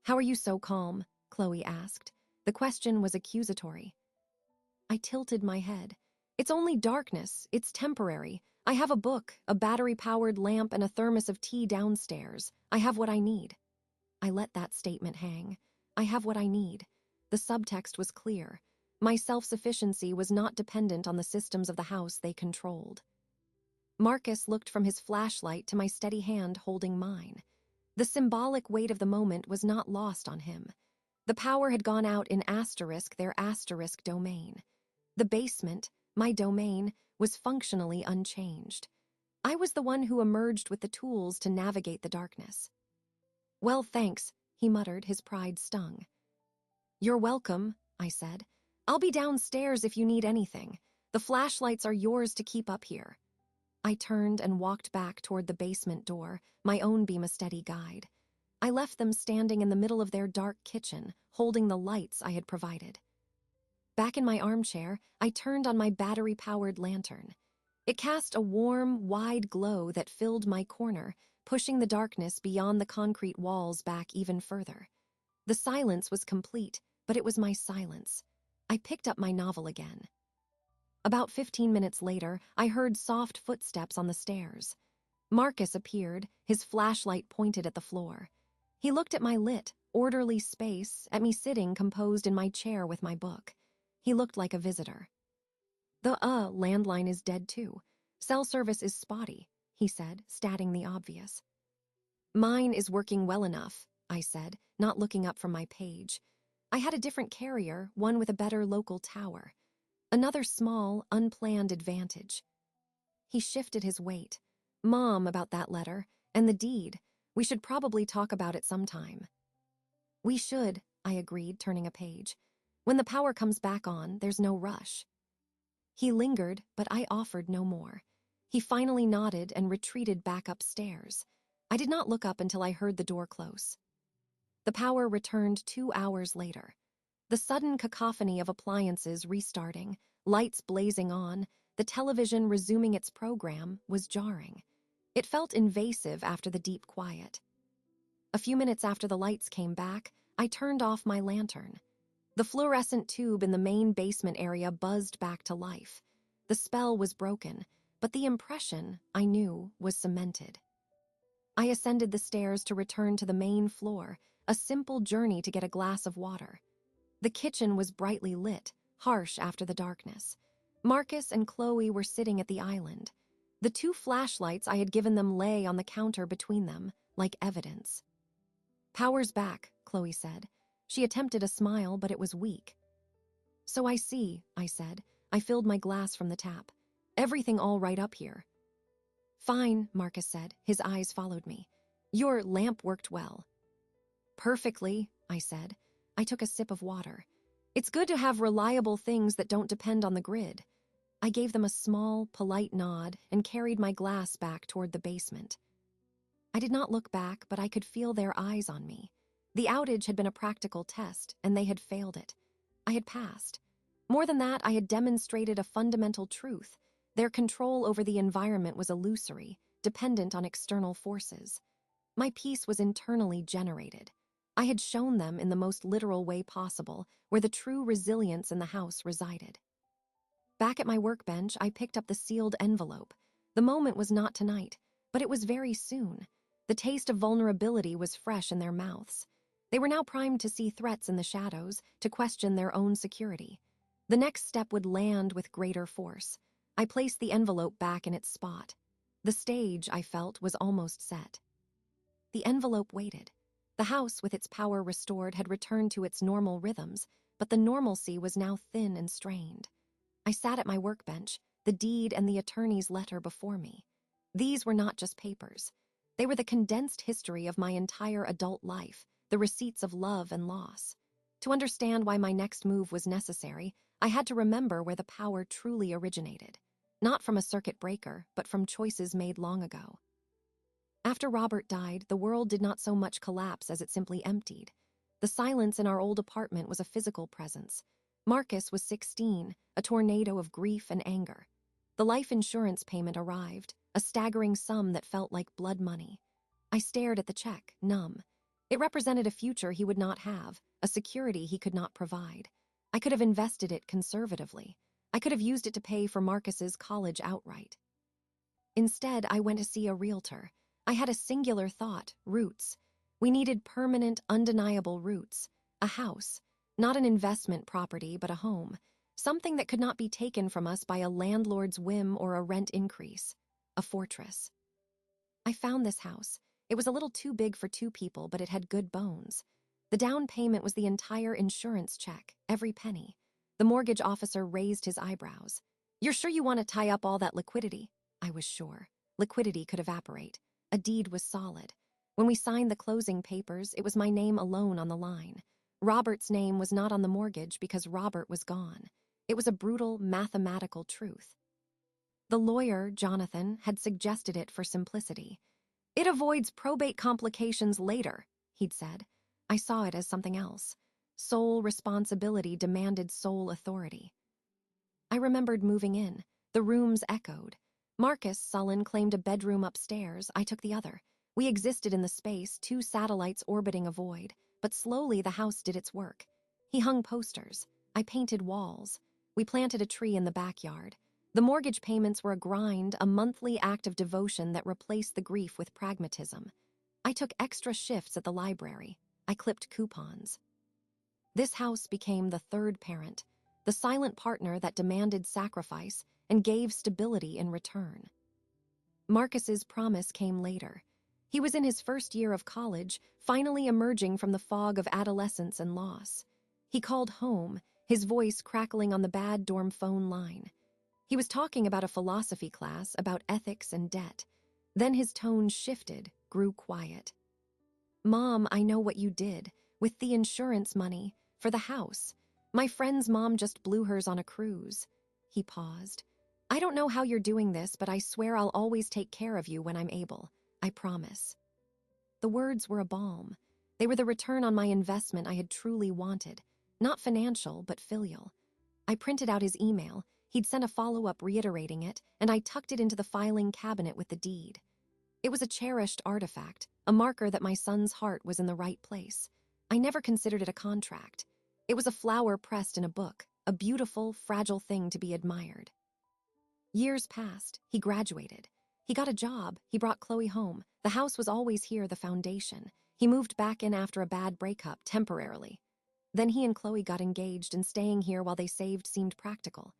"How are you so calm?" Chloe asked. The question was accusatory. I tilted my head. "It's only darkness. It's temporary. I have a book, a battery-powered lamp, and a thermos of tea downstairs. I have what I need." I let that statement hang. I have what I need. The subtext was clear. My self-sufficiency was not dependent on the systems of the house they controlled. Marcus looked from his flashlight to my steady hand holding mine. The symbolic weight of the moment was not lost on him. The power had gone out in their domain. The basement, my domain, was functionally unchanged. I was the one who emerged with the tools to navigate the darkness. "Well, thanks," he muttered, his pride stung. "You're welcome," I said. "I'll be downstairs if you need anything. The flashlights are yours to keep up here." I turned and walked back toward the basement door, my own beam a steady guide. I left them standing in the middle of their dark kitchen, holding the lights I had provided. Back in my armchair, I turned on my battery-powered lantern. It cast a warm, wide glow that filled my corner, pushing the darkness beyond the concrete walls back even further. The silence was complete, but it was my silence. I picked up my novel again. About 15 minutes later, I heard soft footsteps on the stairs. Marcus appeared, his flashlight pointed at the floor. He looked at my lit, orderly space, at me sitting composed in my chair with my book. He looked like a visitor. "The landline is dead too. Cell service is spotty," he said, stating the obvious. "Mine is working well enough," I said, not looking up from my page. I had a different carrier, one with a better local tower. Another small, unplanned advantage. He shifted his weight. "Mom, about that letter, and the deed. We should probably talk about it sometime." "We should," I agreed, turning a page. "When the power comes back on, there's no rush." He lingered, but I offered no more. He finally nodded and retreated back upstairs. I did not look up until I heard the door close. The power returned 2 hours later. The sudden cacophony of appliances restarting, lights blazing on, the television resuming its program was jarring. It felt invasive after the deep quiet. A few minutes after the lights came back, I turned off my lantern. The fluorescent tube in the main basement area buzzed back to life. The spell was broken, but the impression, I knew, was cemented. I ascended the stairs to return to the main floor, a simple journey to get a glass of water. The kitchen was brightly lit, harsh after the darkness. Marcus and Chloe were sitting at the island. The 2 flashlights I had given them lay on the counter between them, like evidence. "Power's back," Chloe said. She attempted a smile, but it was weak. "So I see," I said. I filled my glass from the tap. "Everything all right up here?" "Fine," Marcus said. His eyes followed me. "Your lamp worked well." "Perfectly," I said. I took a sip of water. "It's good to have reliable things that don't depend on the grid." I gave them a small, polite nod and carried my glass back toward the basement. I did not look back, but I could feel their eyes on me. The outage had been a practical test, and they had failed it. I had passed. More than that, I had demonstrated a fundamental truth. Their control over the environment was illusory, dependent on external forces. My peace was internally generated. I had shown them in the most literal way possible where the true resilience in the house resided. Back at my workbench, I picked up the sealed envelope. The moment was not tonight, but it was very soon. The taste of vulnerability was fresh in their mouths. They were now primed to see threats in the shadows, to question their own security. The next step would land with greater force. I placed the envelope back in its spot. The stage, I felt, was almost set. The envelope waited. The house, with its power restored, had returned to its normal rhythms, but the normalcy was now thin and strained. I sat at my workbench, the deed and the attorney's letter before me. These were not just papers. They were the condensed history of my entire adult life, the receipts of love and loss. To understand why my next move was necessary, I had to remember where the power truly originated. Not from a circuit breaker, but from choices made long ago. After Robert died, the world did not so much collapse as it simply emptied. The silence in our old apartment was a physical presence. Marcus was 16, a tornado of grief and anger. The life insurance payment arrived, a staggering sum that felt like blood money. I stared at the check, numb. It represented a future he would not have, a security he could not provide. I could have invested it conservatively. I could have used it to pay for Marcus's college outright. Instead, I went to see a realtor. I had a singular thought: roots. We needed permanent, undeniable roots. A house. Not an investment property, but a home. Something that could not be taken from us by a landlord's whim or a rent increase. A fortress. I found this house. It was a little too big for two people, but it had good bones. The down payment was the entire insurance check, every penny. The mortgage officer raised his eyebrows. "You're sure you want to tie up all that liquidity?" I was sure. Liquidity could evaporate. A deed was solid. When we signed the closing papers, it was my name alone on the line. Robert's name was not on the mortgage because Robert was gone. It was a brutal, mathematical truth. The lawyer, Jonathan, had suggested it for simplicity. "It avoids probate complications later," he'd said. I saw it as something else. Sole responsibility demanded sole authority. I remembered moving in. The rooms echoed. Marcus, sullen, claimed a bedroom upstairs. I took the other. We existed in the space, two satellites orbiting a void, but slowly the house did its work. He hung posters. I painted walls. We planted a tree in the backyard. The mortgage payments were a grind, a monthly act of devotion that replaced the grief with pragmatism. I took extra shifts at the library. I clipped coupons. This house became the third parent, the silent partner that demanded sacrifice and gave stability in return. Marcus's promise came later. He was in his first year of college, finally emerging from the fog of adolescence and loss. He called home, his voice crackling on the bad dorm phone line. He was talking about a philosophy class, about ethics and debt. Then his tone shifted, grew quiet. "Mom, I know what you did, with the insurance money, for the house. My friend's mom just blew hers on a cruise." He paused. "I don't know how you're doing this, but I swear I'll always take care of you when I'm able. I promise." The words were a balm. They were the return on my investment I had truly wanted. Not financial, but filial. I printed out his email. He'd sent a follow-up reiterating it, and I tucked it into the filing cabinet with the deed. It was a cherished artifact, a marker that my son's heart was in the right place. I never considered it a contract. It was a flower pressed in a book, a beautiful, fragile thing to be admired. Years passed. He graduated. He got a job. He brought Chloe home. The house was always here, the foundation. He moved back in after a bad breakup, temporarily. Then he and Chloe got engaged, and staying here while they saved seemed practical.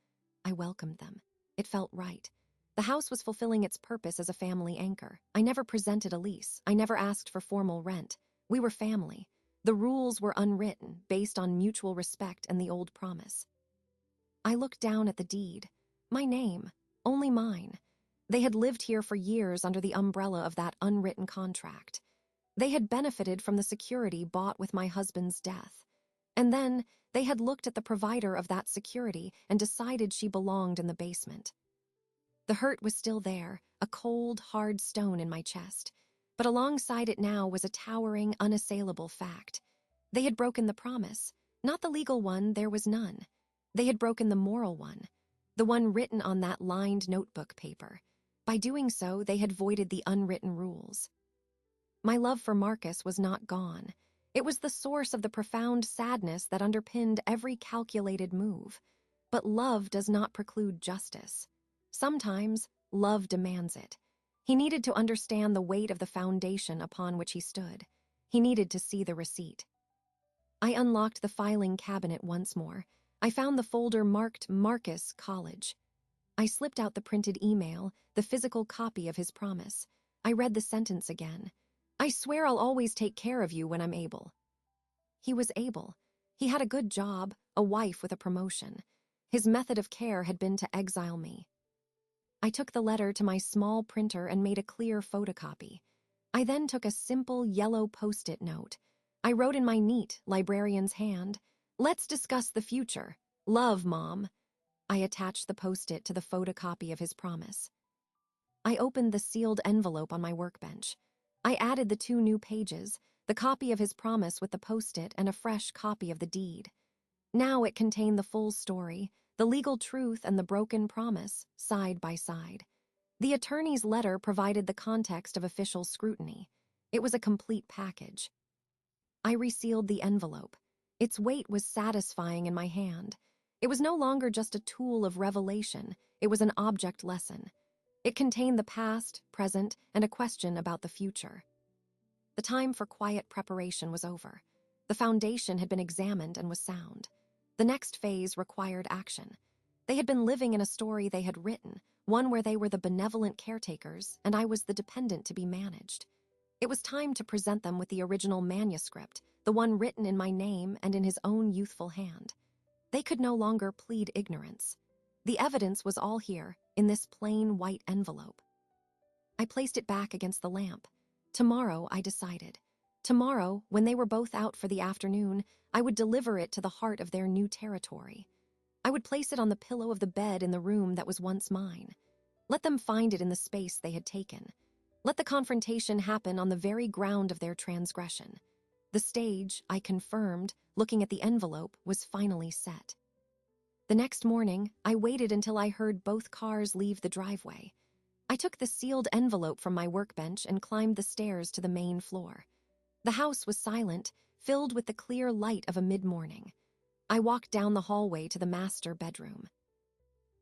I welcomed them. It felt right. The house was fulfilling its purpose as a family anchor. I never presented a lease. I never asked for formal rent. We were family. The rules were unwritten, based on mutual respect and the old promise. I looked down at the deed. My name, only mine. They had lived here for years under the umbrella of that unwritten contract. They had benefited from the security bought with my husband's death. And then they had looked at the provider of that security and decided she belonged in the basement. The hurt was still there, a cold, hard stone in my chest. But alongside it now was a towering, unassailable fact. They had broken the promise. Not the legal one, there was none. They had broken the moral one, the one written on that lined notebook paper. By doing so, they had voided the unwritten rules. My love for Marcus was not gone. It was the source of the profound sadness that underpinned every calculated move. But love does not preclude justice. Sometimes, love demands it. He needed to understand the weight of the foundation upon which he stood. He needed to see the receipt. I unlocked the filing cabinet once more. I found the folder marked Marcus College. I slipped out the printed email, the physical copy of his promise. I read the sentence again. I swear I'll always take care of you when I'm able. He was able. He had a good job, a wife with a promotion. His method of care had been to exile me. I took the letter to my small printer and made a clear photocopy. I then took a simple yellow post-it note. I wrote in my neat librarian's hand, "Let's discuss the future. Love, Mom." I attached the post-it to the photocopy of his promise. I opened the sealed envelope on my workbench. I added the 2 new pages, the copy of his promise with the post-it and a fresh copy of the deed. Now it contained the full story, the legal truth and the broken promise, side by side. The attorney's letter provided the context of official scrutiny. It was a complete package. I resealed the envelope. Its weight was satisfying in my hand. It was no longer just a tool of revelation, it was an object lesson. It contained the past, present, and a question about the future. The time for quiet preparation was over. The foundation had been examined and was sound. The next phase required action. They had been living in a story they had written, one where they were the benevolent caretakers and I was the dependent to be managed. It was time to present them with the original manuscript, the one written in my name and in his own youthful hand. They could no longer plead ignorance. The evidence was all here, in this plain white envelope. I placed it back against the lamp. Tomorrow, I decided. Tomorrow, when they were both out for the afternoon, I would deliver it to the heart of their new territory. I would place it on the pillow of the bed in the room that was once mine. Let them find it in the space they had taken. Let the confrontation happen on the very ground of their transgression. The stage, I confirmed, looking at the envelope, was finally set. The next morning, I waited until I heard both cars leave the driveway. I took the sealed envelope from my workbench and climbed the stairs to the main floor. The house was silent, filled with the clear light of a mid-morning. I walked down the hallway to the master bedroom.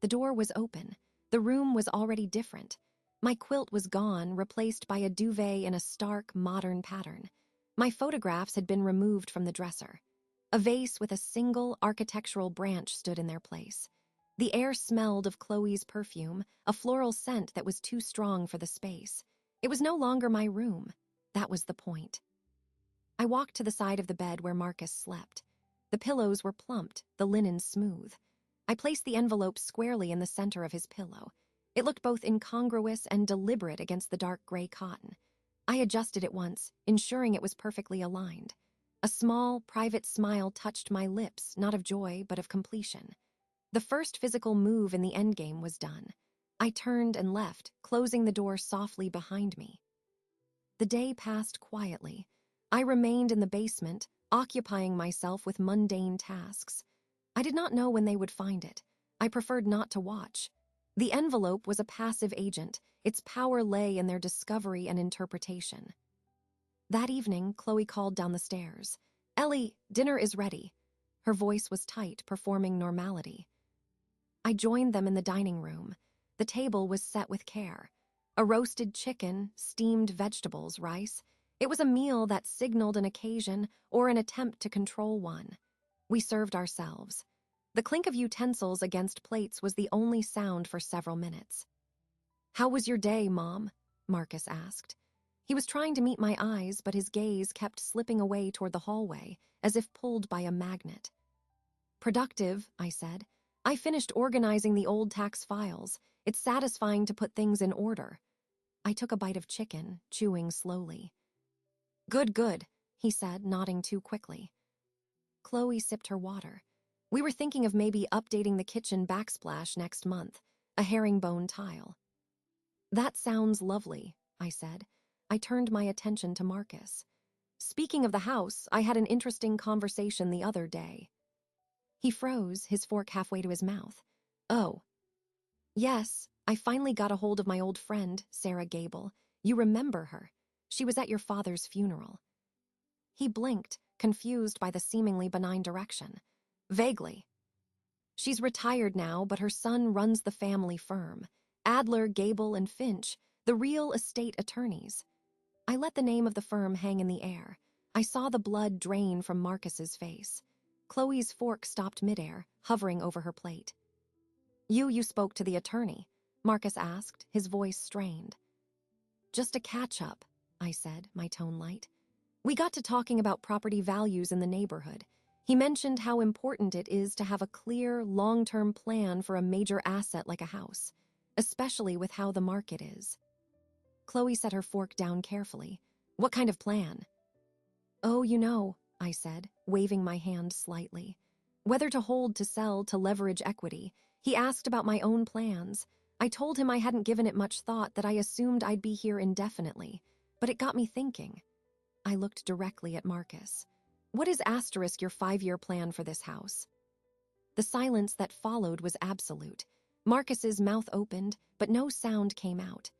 The door was open. The room was already different. My quilt was gone, replaced by a duvet in a stark, modern pattern. My photographs had been removed from the dresser. A vase with a single architectural branch stood in their place. The air smelled of Chloe's perfume, a floral scent that was too strong for the space. It was no longer my room. That was the point. I walked to the side of the bed where Marcus slept. The pillows were plumped, the linen smooth. I placed the envelope squarely in the center of his pillow. It looked both incongruous and deliberate against the dark gray cotton. I adjusted it once, ensuring it was perfectly aligned. A small, private smile touched my lips, not of joy, but of completion. The first physical move in the endgame was done. I turned and left, closing the door softly behind me. The day passed quietly. I remained in the basement, occupying myself with mundane tasks. I did not know when they would find it. I preferred not to watch. The envelope was a passive agent. Its power lay in their discovery and interpretation. That evening, Chloe called down the stairs. "Ellie, dinner is ready." Her voice was tight, performing normality. I joined them in the dining room. The table was set with care. A roasted chicken, steamed vegetables, rice. It was a meal that signaled an occasion or an attempt to control one. We served ourselves. The clink of utensils against plates was the only sound for several minutes. "How was your day, Mom?" Marcus asked. He was trying to meet my eyes, but his gaze kept slipping away toward the hallway, as if pulled by a magnet. "Productive," I said. "I finished organizing the old tax files. It's satisfying to put things in order." I took a bite of chicken, chewing slowly. "Good, good," he said, nodding too quickly. Chloe sipped her water. "We were thinking of maybe updating the kitchen backsplash next month, a herringbone tile." "That sounds lovely," I said. I turned my attention to Marcus. "Speaking of the house, I had an interesting conversation the other day." He froze, his fork halfway to his mouth. "Oh." "Yes, I finally got a hold of my old friend, Sarah Gable. You remember her. She was at your father's funeral. He blinked, confused by the seemingly benign direction. Vaguely. She's retired now, but her son runs the family firm. Adler, Gable, and Finch, the real estate attorneys. I let the name of the firm hang in the air. I saw the blood drain from Marcus's face. Chloe's fork stopped midair, hovering over her plate. You spoke to the attorney?" Marcus asked, his voice strained. "Just a catch-up," I said, my tone light. "We got to talking about property values in the neighborhood. He mentioned how important it is to have a clear, long-term plan for a major asset like a house, especially with how the market is." Chloe set her fork down carefully. "What kind of plan?" "Oh, I said, waving my hand slightly. "Whether to hold, to sell, to leverage equity. He asked about my own plans. I told him I hadn't given it much thought, that I assumed I'd be here indefinitely. But it got me thinking." I looked directly at Marcus. "What is * your 5-year plan for this house?" The silence that followed was absolute. Marcus's mouth opened, but no sound came out.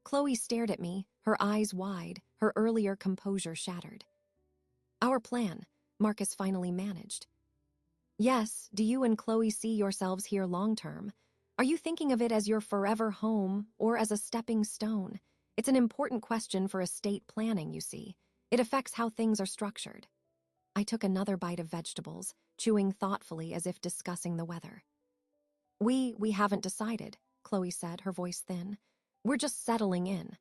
Chloe stared at me, her eyes wide, her earlier composure shattered. "Our plan," Marcus finally managed. "Yes, do you and Chloe see yourselves here long-term? Are you thinking of it as your forever home or as a stepping stone? It's an important question for estate planning, you see. It affects how things are structured." I took another bite of vegetables, chewing thoughtfully as if discussing the weather. We haven't decided," Chloe said, her voice thin. "We're just settling in."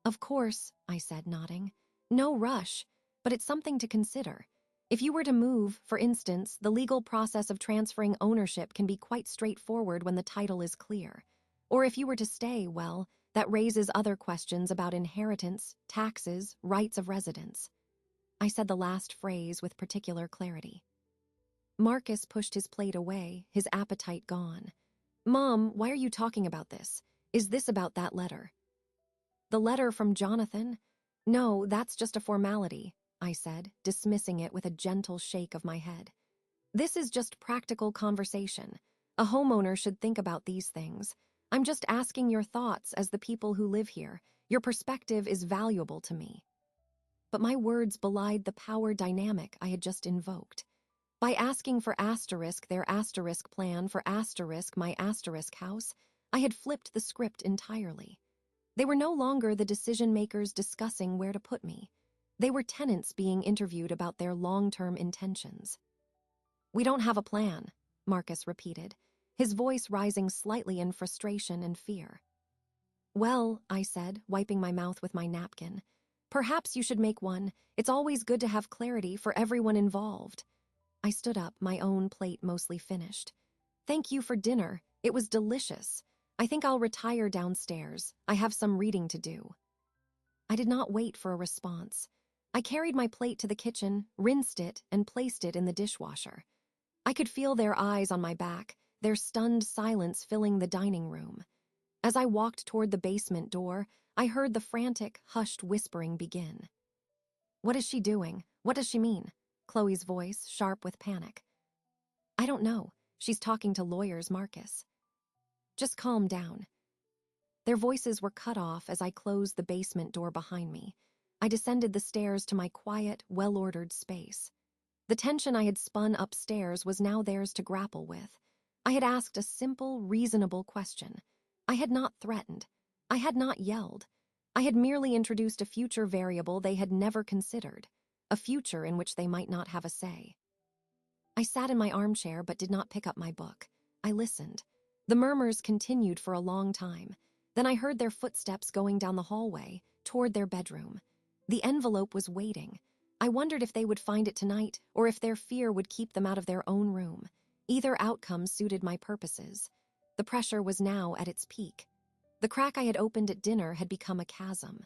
"Of course," I said, nodding. "No rush, but it's something to consider. If you were to move, for instance, the legal process of transferring ownership can be quite straightforward when the title is clear. Or if you were to stay, well, that raises other questions about inheritance, taxes, rights of residence." I said the last phrase with particular clarity. Marcus pushed his plate away, his appetite gone. "Mom, why are you talking about this? Is this about that letter?" "The letter from Jonathan? No, that's just a formality," I said, dismissing it with a gentle shake of my head. "This is just practical conversation. A homeowner should think about these things. I'm just asking your thoughts as the people who live here. Your perspective is valuable to me." But my words belied the power dynamic I had just invoked. By asking for their plan for my house, I had flipped the script entirely. They were no longer the decision-makers discussing where to put me. They were tenants being interviewed about their long-term intentions. "We don't have a plan," Marcus repeated, his voice rising slightly in frustration and fear. "Well," I said, wiping my mouth with my napkin, "perhaps you should make one. It's always good to have clarity for everyone involved." I stood up, my own plate mostly finished. "Thank you for dinner. It was delicious. I think I'll retire downstairs. I have some reading to do." I did not wait for a response. I carried my plate to the kitchen, rinsed it, and placed it in the dishwasher. I could feel their eyes on my back, their stunned silence filling the dining room. As I walked toward the basement door, I heard the frantic, hushed whispering begin. "What is she doing? What does she mean?" Chloe's voice, sharp with panic. "I don't know. She's talking to lawyers, Marcus." "Just calm down." Their voices were cut off as I closed the basement door behind me. I descended the stairs to my quiet, well-ordered space. The tension I had spun upstairs was now theirs to grapple with. I had asked a simple, reasonable question. I had not threatened. I had not yelled. I had merely introduced a future variable they had never considered, a future in which they might not have a say. I sat in my armchair but did not pick up my book. I listened. The murmurs continued for a long time. Then I heard their footsteps going down the hallway, toward their bedroom. The envelope was waiting. I wondered if they would find it tonight, or if their fear would keep them out of their own room. Either outcome suited my purposes. The pressure was now at its peak. The crack I had opened at dinner had become a chasm.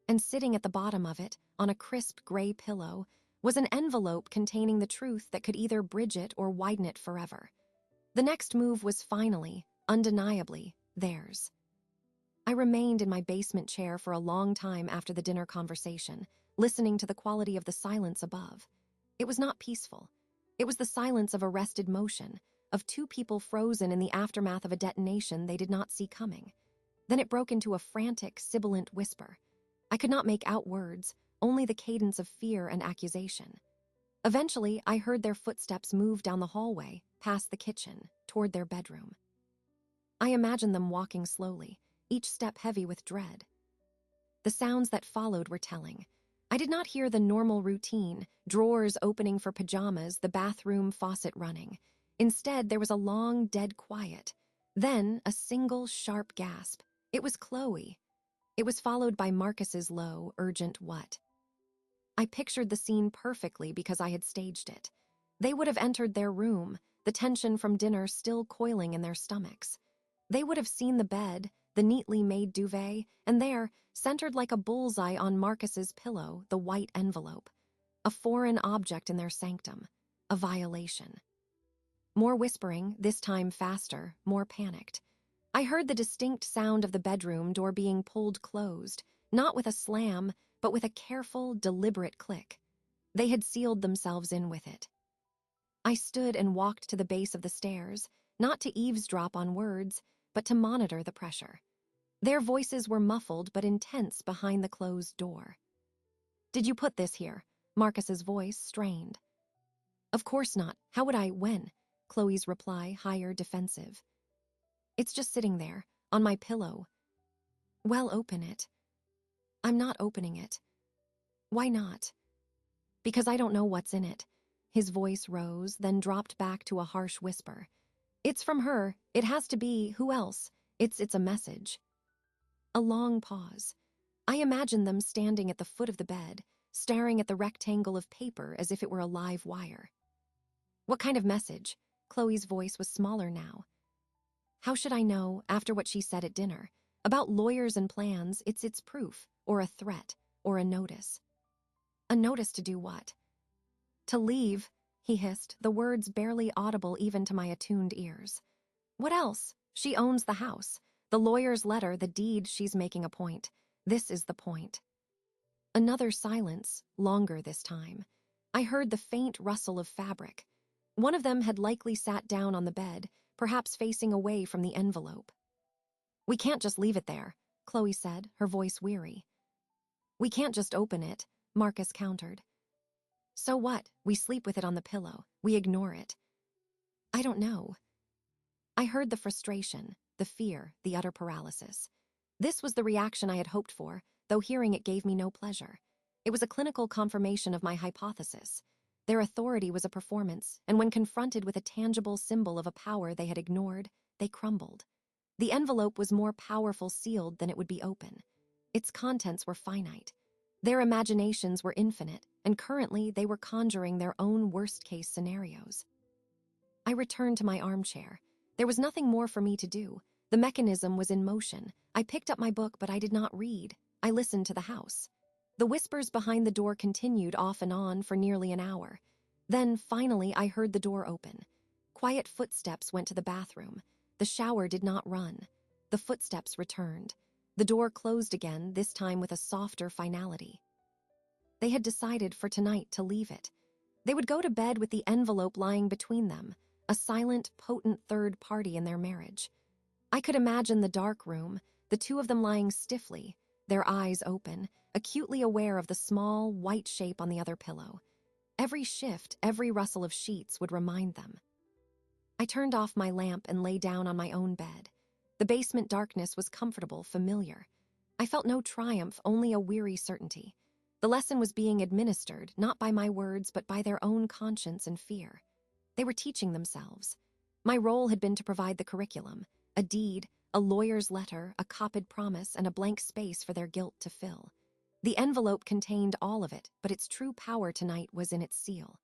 And sitting at the bottom of it, on a crisp gray pillow, was an envelope containing the truth that could either bridge it or widen it forever. The next move was finally, undeniably, theirs. I remained in my basement chair for a long time after the dinner conversation, listening to the quality of the silence above. It was not peaceful. It was the silence of arrested motion, of two people frozen in the aftermath of a detonation they did not see coming. Then it broke into a frantic, sibilant whisper. I could not make out words, only the cadence of fear and accusation. Eventually, I heard their footsteps move down the hallway, past the kitchen, toward their bedroom. I imagined them walking slowly, each step heavy with dread. The sounds that followed were telling. I did not hear the normal routine, drawers opening for pajamas, the bathroom faucet running. Instead, there was a long, dead quiet. Then, a single, sharp gasp. It was Chloe. It was followed by Marcus's low, urgent what. I pictured the scene perfectly because I had staged it. They would have entered their room, the tension from dinner still coiling in their stomachs. They would have seen the bed, the neatly made duvet, and there, centered like a bullseye on Marcus's pillow, the white envelope. A foreign object in their sanctum. A violation. More whispering, this time faster, more panicked. I heard the distinct sound of the bedroom door being pulled closed, not with a slam, but with a careful, deliberate click. They had sealed themselves in with it. I stood and walked to the base of the stairs, not to eavesdrop on words, but to monitor the pressure. Their voices were muffled but intense behind the closed door. "Did you put this here?" Marcus's voice strained. "Of course not. How would I, when?" Chloe's reply, higher, defensive. "It's just sitting there, on my pillow." "Well, open it." "I'm not opening it." "Why not?" "Because I don't know what's in it." His voice rose, then dropped back to a harsh whisper. "It's from her. It has to be. Who else? It's a message." A long pause. I imagined them standing at the foot of the bed, staring at the rectangle of paper as if it were a live wire. "What kind of message?" Chloe's voice was smaller now. "How should I know, after what she said at dinner? About lawyers and plans, it's proof, or a threat, or a notice." "A notice to do what?" "To leave," he hissed, the words barely audible even to my attuned ears. "What else? She owns the house. The lawyer's letter, the deed, she's making a point. This is the point." Another silence, longer this time. I heard the faint rustle of fabric. One of them had likely sat down on the bed, perhaps facing away from the envelope. "We can't just leave it there," Chloe said, her voice weary. "We can't just open it," Marcus countered. "So what? We sleep with it on the pillow. We ignore it." "I don't know." I heard the frustration, the fear, the utter paralysis. This was the reaction I had hoped for, though hearing it gave me no pleasure. It was a clinical confirmation of my hypothesis. Their authority was a performance, and when confronted with a tangible symbol of a power they had ignored, they crumbled. The envelope was more powerful sealed than it would be open. Its contents were finite. Their imaginations were infinite, and currently they were conjuring their own worst-case scenarios. I returned to my armchair. There was nothing more for me to do. The mechanism was in motion. I picked up my book, but I did not read. I listened to the house. The whispers behind the door continued off and on for nearly an hour. Then, finally, I heard the door open. Quiet footsteps went to the bathroom. The shower did not run. The footsteps returned. The door closed again, this time with a softer finality. They had decided for tonight to leave it. They would go to bed with the envelope lying between them, a silent, potent third party in their marriage. I could imagine the dark room, the two of them lying stiffly, their eyes open, acutely aware of the small, white shape on the other pillow. Every shift, every rustle of sheets would remind them. I turned off my lamp and lay down on my own bed. The basement darkness was comfortable, familiar. I felt no triumph, only a weary certainty. The lesson was being administered, not by my words, but by their own conscience and fear. They were teaching themselves. My role had been to provide the curriculum, a deed, a lawyer's letter, a copied promise, and a blank space for their guilt to fill. The envelope contained all of it, but its true power tonight was in its seal.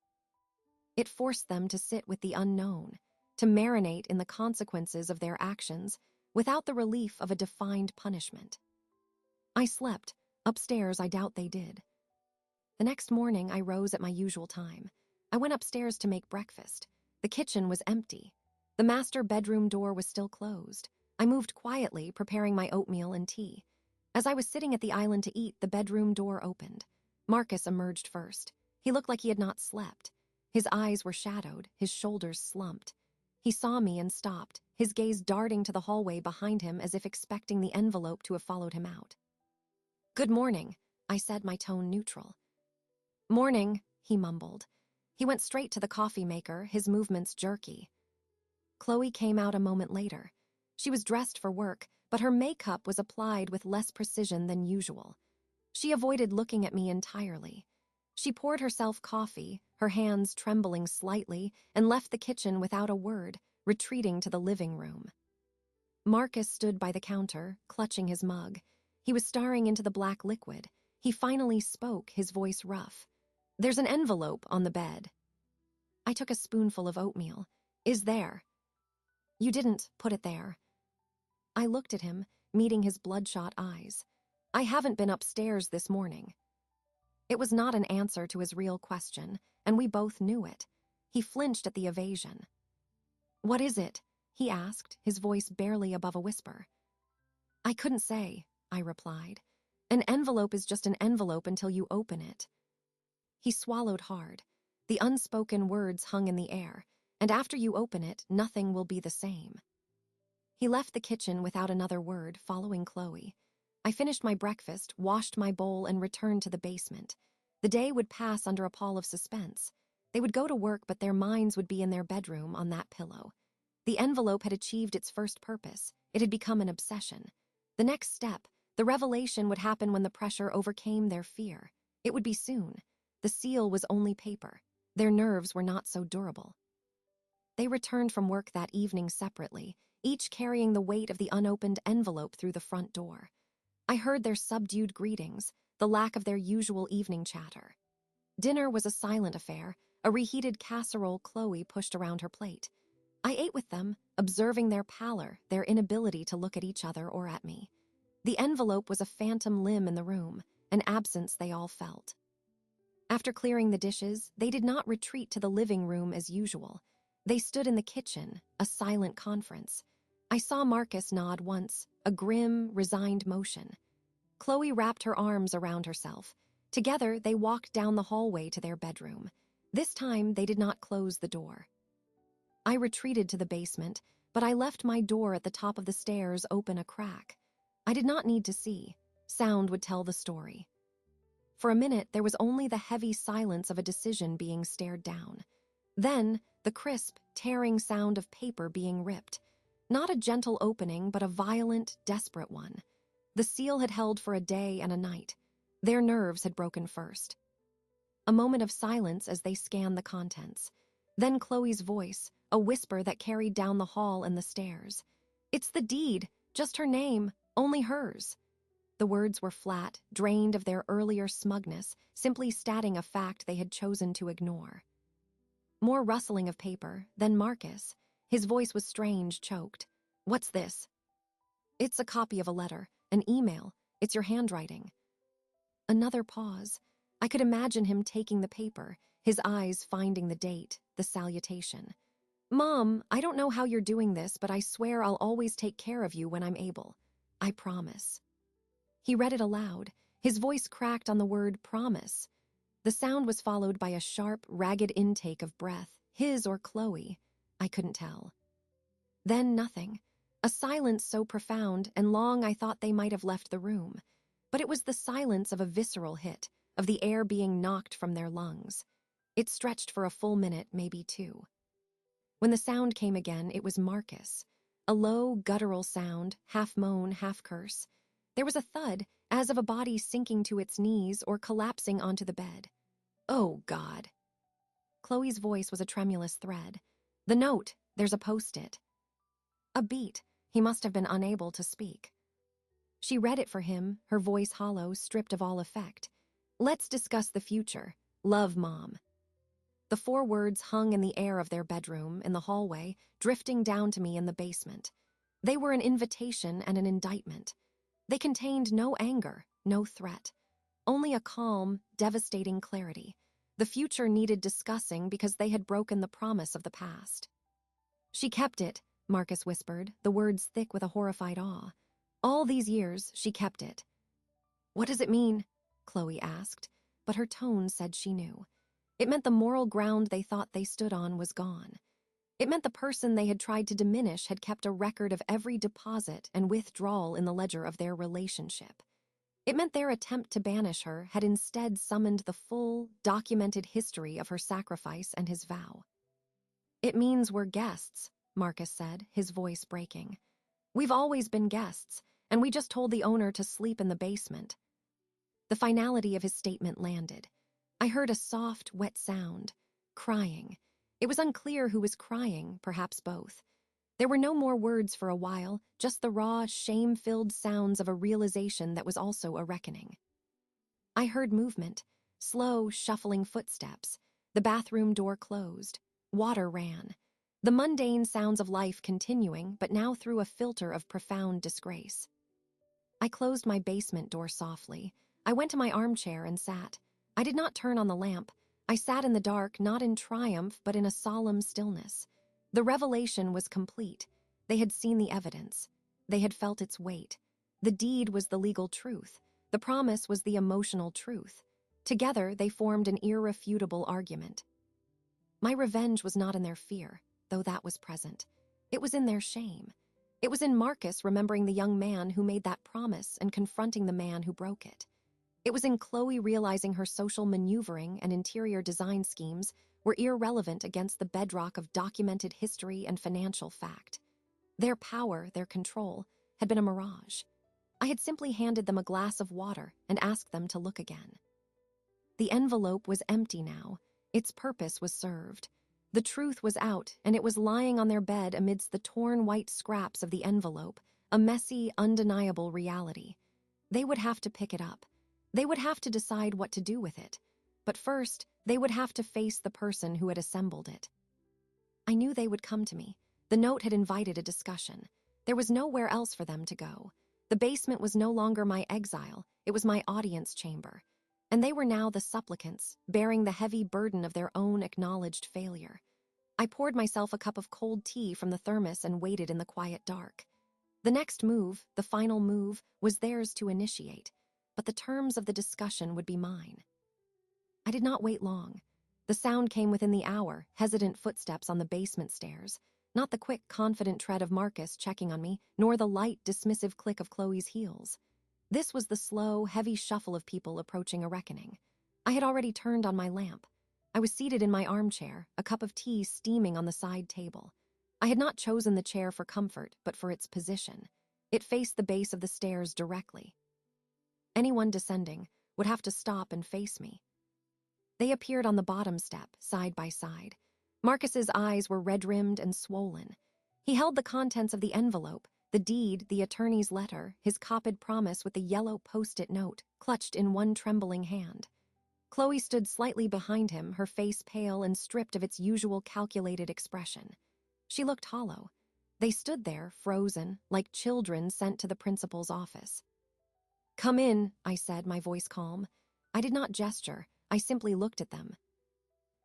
It forced them to sit with the unknown, to marinate in the consequences of their actions without the relief of a defined punishment. I slept. Upstairs, I doubt they did. The next morning, I rose at my usual time. I went upstairs to make breakfast. The kitchen was empty. The master bedroom door was still closed. I moved quietly, preparing my oatmeal and tea. As I was sitting at the island to eat, the bedroom door opened. Marcus emerged first. He looked like he had not slept. His eyes were shadowed, his shoulders slumped. He saw me and stopped, his gaze darting to the hallway behind him as if expecting the envelope to have followed him out. Good morning, I said, my tone neutral. Morning, he mumbled. He went straight to the coffee maker, his movements jerky. Chloe came out a moment later. She was dressed for work, but her makeup was applied with less precision than usual. She avoided looking at me entirely. She poured herself coffee, her hands trembling slightly, and left the kitchen without a word, retreating to the living room. Marcus stood by the counter, clutching his mug. He was staring into the black liquid. He finally spoke, his voice rough. There's an envelope on the bed. I took a spoonful of oatmeal. Is there? You didn't put it there. I looked at him, meeting his bloodshot eyes. I haven't been upstairs this morning. It was not an answer to his real question, and we both knew it. He flinched at the evasion. What is it? He asked, his voice barely above a whisper. I couldn't say, I replied. An envelope is just an envelope until you open it. He swallowed hard. The unspoken words hung in the air, and after you open it, nothing will be the same. He left the kitchen without another word, following Chloe. I finished my breakfast, washed my bowl, and returned to the basement. The day would pass under a pall of suspense. They would go to work, but their minds would be in their bedroom on that pillow. The envelope had achieved its first purpose. It had become an obsession. The next step, the revelation, would happen when the pressure overcame their fear. It would be soon. The seal was only paper. Their nerves were not so durable. They returned from work that evening separately, each carrying the weight of the unopened envelope through the front door. I heard their subdued greetings, the lack of their usual evening chatter. Dinner was a silent affair, a reheated casserole Chloe pushed around her plate. I ate with them, observing their pallor, their inability to look at each other or at me. The envelope was a phantom limb in the room, an absence they all felt. After clearing the dishes, they did not retreat to the living room as usual. They stood in the kitchen, a silent conference. I saw Marcus nod once, a grim, resigned motion. Chloe wrapped her arms around herself. Together, they walked down the hallway to their bedroom. This time, they did not close the door. I retreated to the basement, but I left my door at the top of the stairs open a crack. I did not need to see. Sound would tell the story. For a minute, there was only the heavy silence of a decision being stared down. Then, the crisp, tearing sound of paper being ripped. Not a gentle opening, but a violent, desperate one. The seal had held for a day and a night. Their nerves had broken first. A moment of silence as they scanned the contents. Then Chloe's voice, a whisper that carried down the hall and the stairs. It's the deed, just her name, only hers. The words were flat, drained of their earlier smugness, simply stating a fact they had chosen to ignore. More rustling of paper, then Marcus. His voice was strange, choked. What's this? It's a copy of a letter, an email. It's your handwriting. Another pause. I could imagine him taking the paper, his eyes finding the date, the salutation. Mom, I don't know how you're doing this, but I swear I'll always take care of you when I'm able. I promise. He read it aloud. His voice cracked on the word promise. The sound was followed by a sharp, ragged intake of breath, his or Chloe. I couldn't tell. Then nothing. A silence so profound and long I thought they might have left the room. But it was the silence of a visceral hit, of the air being knocked from their lungs. It stretched for a full minute, maybe two. When the sound came again, it was Marcus. A low, guttural sound, half moan, half curse. There was a thud, as of a body sinking to its knees or collapsing onto the bed. Oh, God. Chloe's voice was a tremulous thread. The note, there's a post-it. A beat. He must have been unable to speak. She read it for him, her voice hollow, stripped of all effect. Let's discuss the future. Love, Mom. The 4 words hung in the air of their bedroom, in the hallway, drifting down to me in the basement. They were an invitation and an indictment. They contained no anger, no threat. Only a calm, devastating clarity. The future needed discussing because they had broken the promise of the past. She kept it, Marcus whispered, the words thick with a horrified awe. All these years, she kept it. What does it mean? Chloe asked, but her tone said she knew. It meant the moral ground they thought they stood on was gone. It meant the person they had tried to diminish had kept a record of every deposit and withdrawal in the ledger of their relationship. It meant their attempt to banish her had instead summoned the full, documented history of her sacrifice and his vow. "It means we're guests," Marcus said, his voice breaking. "We've always been guests, and we just told the owner to sleep in the basement." The finality of his statement landed. I heard a soft, wet sound. Crying. It was unclear who was crying, perhaps both. There were no more words for a while, just the raw, shame-filled sounds of a realization that was also a reckoning. I heard movement, slow, shuffling footsteps. The bathroom door closed. Water ran. The mundane sounds of life continuing, but now through a filter of profound disgrace. I closed my basement door softly. I went to my armchair and sat. I did not turn on the lamp. I sat in the dark, not in triumph, but in a solemn stillness. The revelation was complete. They had seen the evidence. They had felt its weight. The deed was the legal truth. The promise was the emotional truth. Together, they formed an irrefutable argument. My revenge was not in their fear, though that was present. It was in their shame. It was in Marcus remembering the young man who made that promise and confronting the man who broke it. It was in Chloe realizing her social maneuvering and interior design schemes were irrelevant against the bedrock of documented history and financial fact. Their power, their control, had been a mirage. I had simply handed them a glass of water and asked them to look again. The envelope was empty now. Its purpose was served. The truth was out, and it was lying on their bed amidst the torn white scraps of the envelope, a messy, undeniable reality. They would have to pick it up. They would have to decide what to do with it. But first, they would have to face the person who had assembled it. I knew they would come to me. The note had invited a discussion. There was nowhere else for them to go. The basement was no longer my exile, it was my audience chamber. And they were now the supplicants, bearing the heavy burden of their own acknowledged failure. I poured myself a cup of cold tea from the thermos and waited in the quiet dark. The next move, the final move, was theirs to initiate, but the terms of the discussion would be mine. I did not wait long. The sound came within the hour, hesitant footsteps on the basement stairs, not the quick, confident tread of Marcus checking on me, nor the light, dismissive click of Chloe's heels. This was the slow, heavy shuffle of people approaching a reckoning. I had already turned on my lamp. I was seated in my armchair, a cup of tea steaming on the side table. I had not chosen the chair for comfort, but for its position. It faced the base of the stairs directly. Anyone descending would have to stop and face me. They appeared on the bottom step, side by side. Marcus's eyes were red-rimmed and swollen. He held the contents of the envelope, the deed, the attorney's letter, his copied promise with the yellow post-it note, clutched in one trembling hand. Chloe stood slightly behind him, her face pale and stripped of its usual calculated expression. She looked hollow. They stood there, frozen, like children sent to the principal's office. "Come in," I said, my voice calm. I did not gesture. I simply looked at them.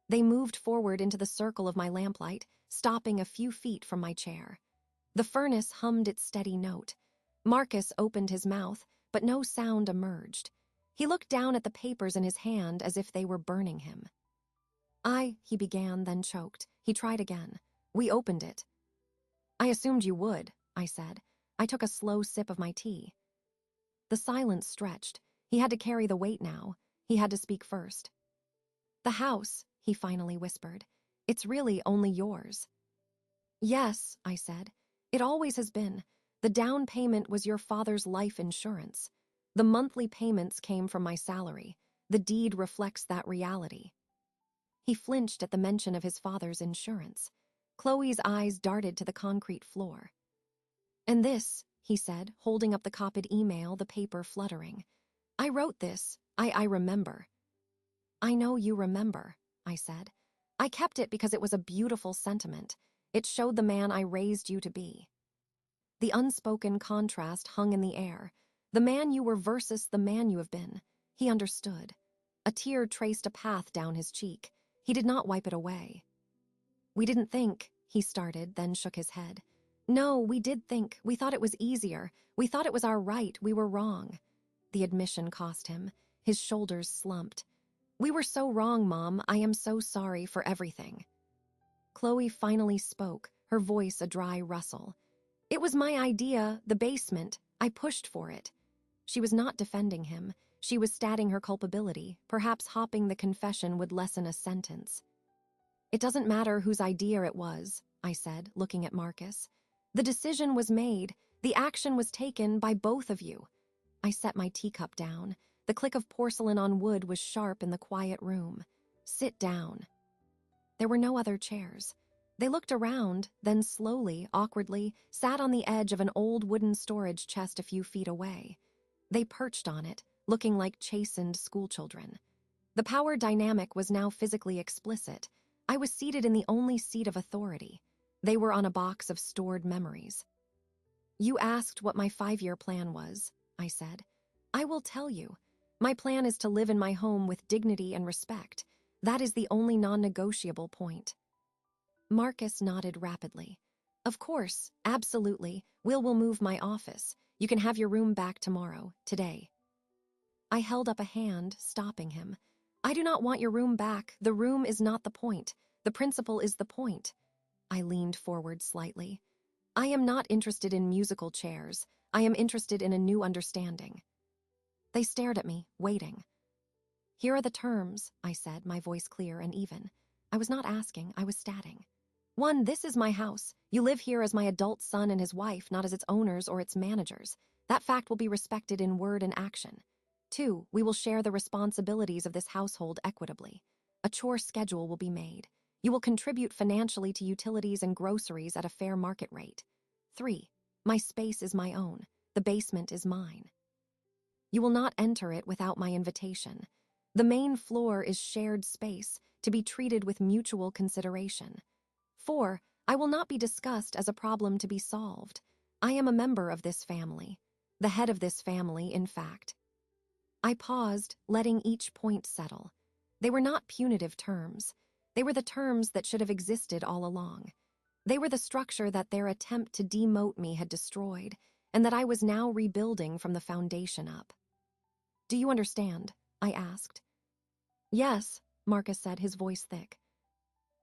They moved forward into the circle of my lamplight, stopping a few feet from my chair. The furnace hummed its steady note. Marcus opened his mouth, but no sound emerged. He looked down at the papers in his hand as if they were burning him. He began, then choked. He tried again. "We opened it." "I assumed you would," I said. I took a slow sip of my tea. The silence stretched. He had to carry the weight now. He had to speak first. "The house," he finally whispered. "It's really only yours." "Yes," I said. "It always has been. The down payment was your father's life insurance. The monthly payments came from my salary. The deed reflects that reality." He flinched at the mention of his father's insurance. Chloe's eyes darted to the concrete floor. "And this," he said, holding up the copied email, the paper fluttering. "I wrote this. I remember." "I know you remember," I said. "I kept it because it was a beautiful sentiment. It showed the man I raised you to be." The unspoken contrast hung in the air. The man you were versus the man you have been. He understood. A tear traced a path down his cheek. He did not wipe it away. "We didn't think," he started, then shook his head. "No, we did think. We thought it was easier. We thought it was our right. We were wrong." The admission cost him. His shoulders slumped. "We were so wrong, Mom. I am so sorry for everything." Chloe finally spoke, her voice a dry rustle. "It was my idea, the basement. I pushed for it." She was not defending him. She was stating her culpability. Perhaps hopping the confession would lessen a sentence. "It doesn't matter whose idea it was," I said, looking at Marcus. "The decision was made. The action was taken by both of you." I set my teacup down. The click of porcelain on wood was sharp in the quiet room. "Sit down." There were no other chairs. They looked around, then slowly, awkwardly, sat on the edge of an old wooden storage chest a few feet away. They perched on it, looking like chastened schoolchildren. The power dynamic was now physically explicit. I was seated in the only seat of authority. They were on a box of stored memories. "You asked what my 5-year plan was," I said. "I will tell you. My plan is to live in my home with dignity and respect. That is the only non-negotiable point." Marcus nodded rapidly. "Of course, absolutely. Will move my office. You can have your room back tomorrow, today." I held up a hand, stopping him. "I do not want your room back. The room is not the point. The principle is the point." I leaned forward slightly. "I am not interested in musical chairs. I am interested in a new understanding." They stared at me, waiting. "Here are the terms," I said, my voice clear and even. I was not asking, I was stating. 1, this is my house. You live here as my adult son and his wife, not as its owners or its managers. That fact will be respected in word and action. 2, we will share the responsibilities of this household equitably. A chore schedule will be made. You will contribute financially to utilities and groceries at a fair market rate. 3, my space is my own. The basement is mine. You will not enter it without my invitation. The main floor is shared space, to be treated with mutual consideration. 4, I will not be discussed as a problem to be solved. I am a member of this family. The head of this family, in fact. I paused, letting each point settle. They were not punitive terms. They were the terms that should have existed all along. They were the structure that their attempt to demote me had destroyed, and that I was now rebuilding from the foundation up. "Do you understand?" I asked. "Yes," Marcus said, his voice thick.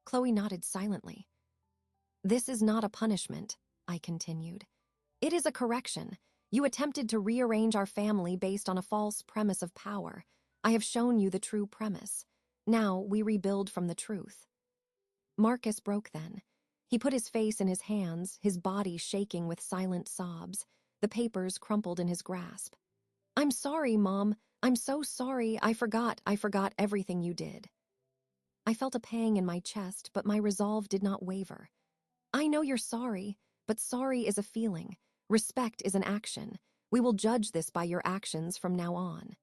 Chloe nodded silently. "This is not a punishment," I continued. "It is a correction. You attempted to rearrange our family based on a false premise of power. I have shown you the true premise. Now we rebuild from the truth." Marcus broke then. He put his face in his hands, his body shaking with silent sobs. The papers crumpled in his grasp. "I'm sorry, Mom. I'm so sorry. I forgot everything you did." I felt a pang in my chest, but my resolve did not waver. "I know you're sorry, but sorry is a feeling. Respect is an action. We will judge this by your actions from now on."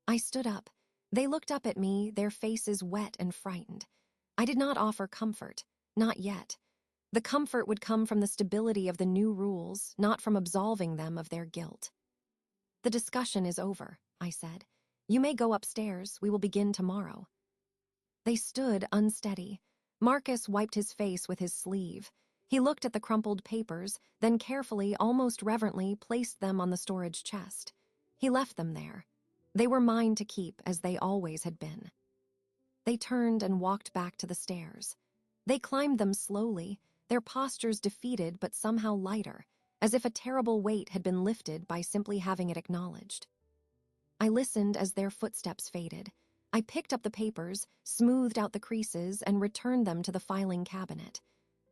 I stood up. They looked up at me, their faces wet and frightened. I did not offer comfort. Not yet. The comfort would come from the stability of the new rules, not from absolving them of their guilt. "The discussion is over," I said. "You may go upstairs. We will begin tomorrow." They stood unsteady. Marcus wiped his face with his sleeve. He looked at the crumpled papers, then carefully, almost reverently, placed them on the storage chest. He left them there. They were mine to keep, as they always had been. They turned and walked back to the stairs. They climbed them slowly, their postures defeated but somehow lighter, as if a terrible weight had been lifted by simply having it acknowledged. I listened as their footsteps faded. I picked up the papers, smoothed out the creases, and returned them to the filing cabinet.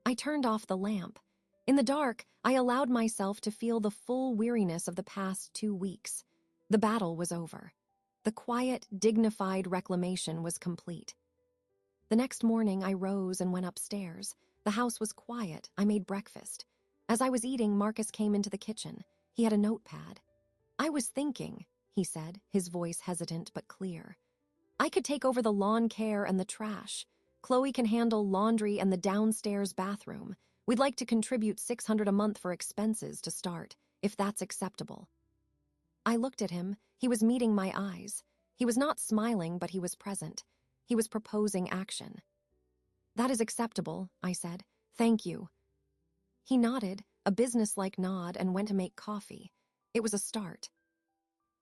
I turned off the lamp. In the dark, I allowed myself to feel the full weariness of the past 2 weeks. The battle was over. The quiet, dignified reclamation was complete. The next morning, I rose and went upstairs. The house was quiet. I made breakfast. As I was eating, Marcus came into the kitchen. He had a notepad. "I was thinking," he said, his voice hesitant but clear. "I could take over the lawn care and the trash. Chloe can handle laundry and the downstairs bathroom. We'd like to contribute $600 a month for expenses to start, if that's acceptable." I looked at him. He was meeting my eyes. He was not smiling, but he was present. He was proposing action. "That is acceptable," I said. "Thank you." He nodded, a businesslike nod, and went to make coffee. It was a start.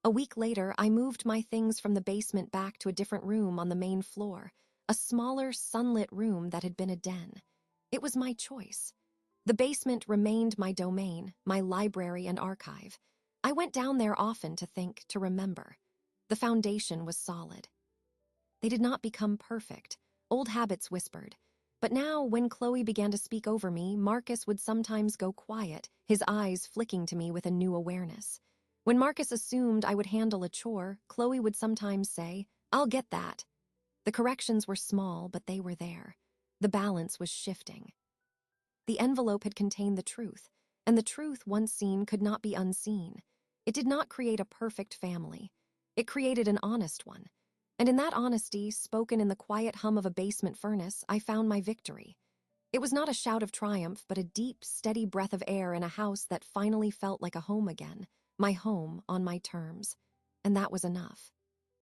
A week later, I moved my things from the basement back to a different room on the main floor, a smaller, sunlit room that had been a den. It was my choice. The basement remained my domain, my library and archive. I went down there often to think, to remember. The foundation was solid. They did not become perfect. Old habits whispered. But now, when Chloe began to speak over me, Marcus would sometimes go quiet, his eyes flicking to me with a new awareness. When Marcus assumed I would handle a chore, Chloe would sometimes say, "I'll get that." The corrections were small, but they were there. The balance was shifting. The envelope had contained the truth, and the truth, once seen, could not be unseen. It did not create a perfect family. It created an honest one. And in that honesty, spoken in the quiet hum of a basement furnace, I found my victory. It was not a shout of triumph, but a deep, steady breath of air in a house that finally felt like a home again. My home on my terms. And that was enough.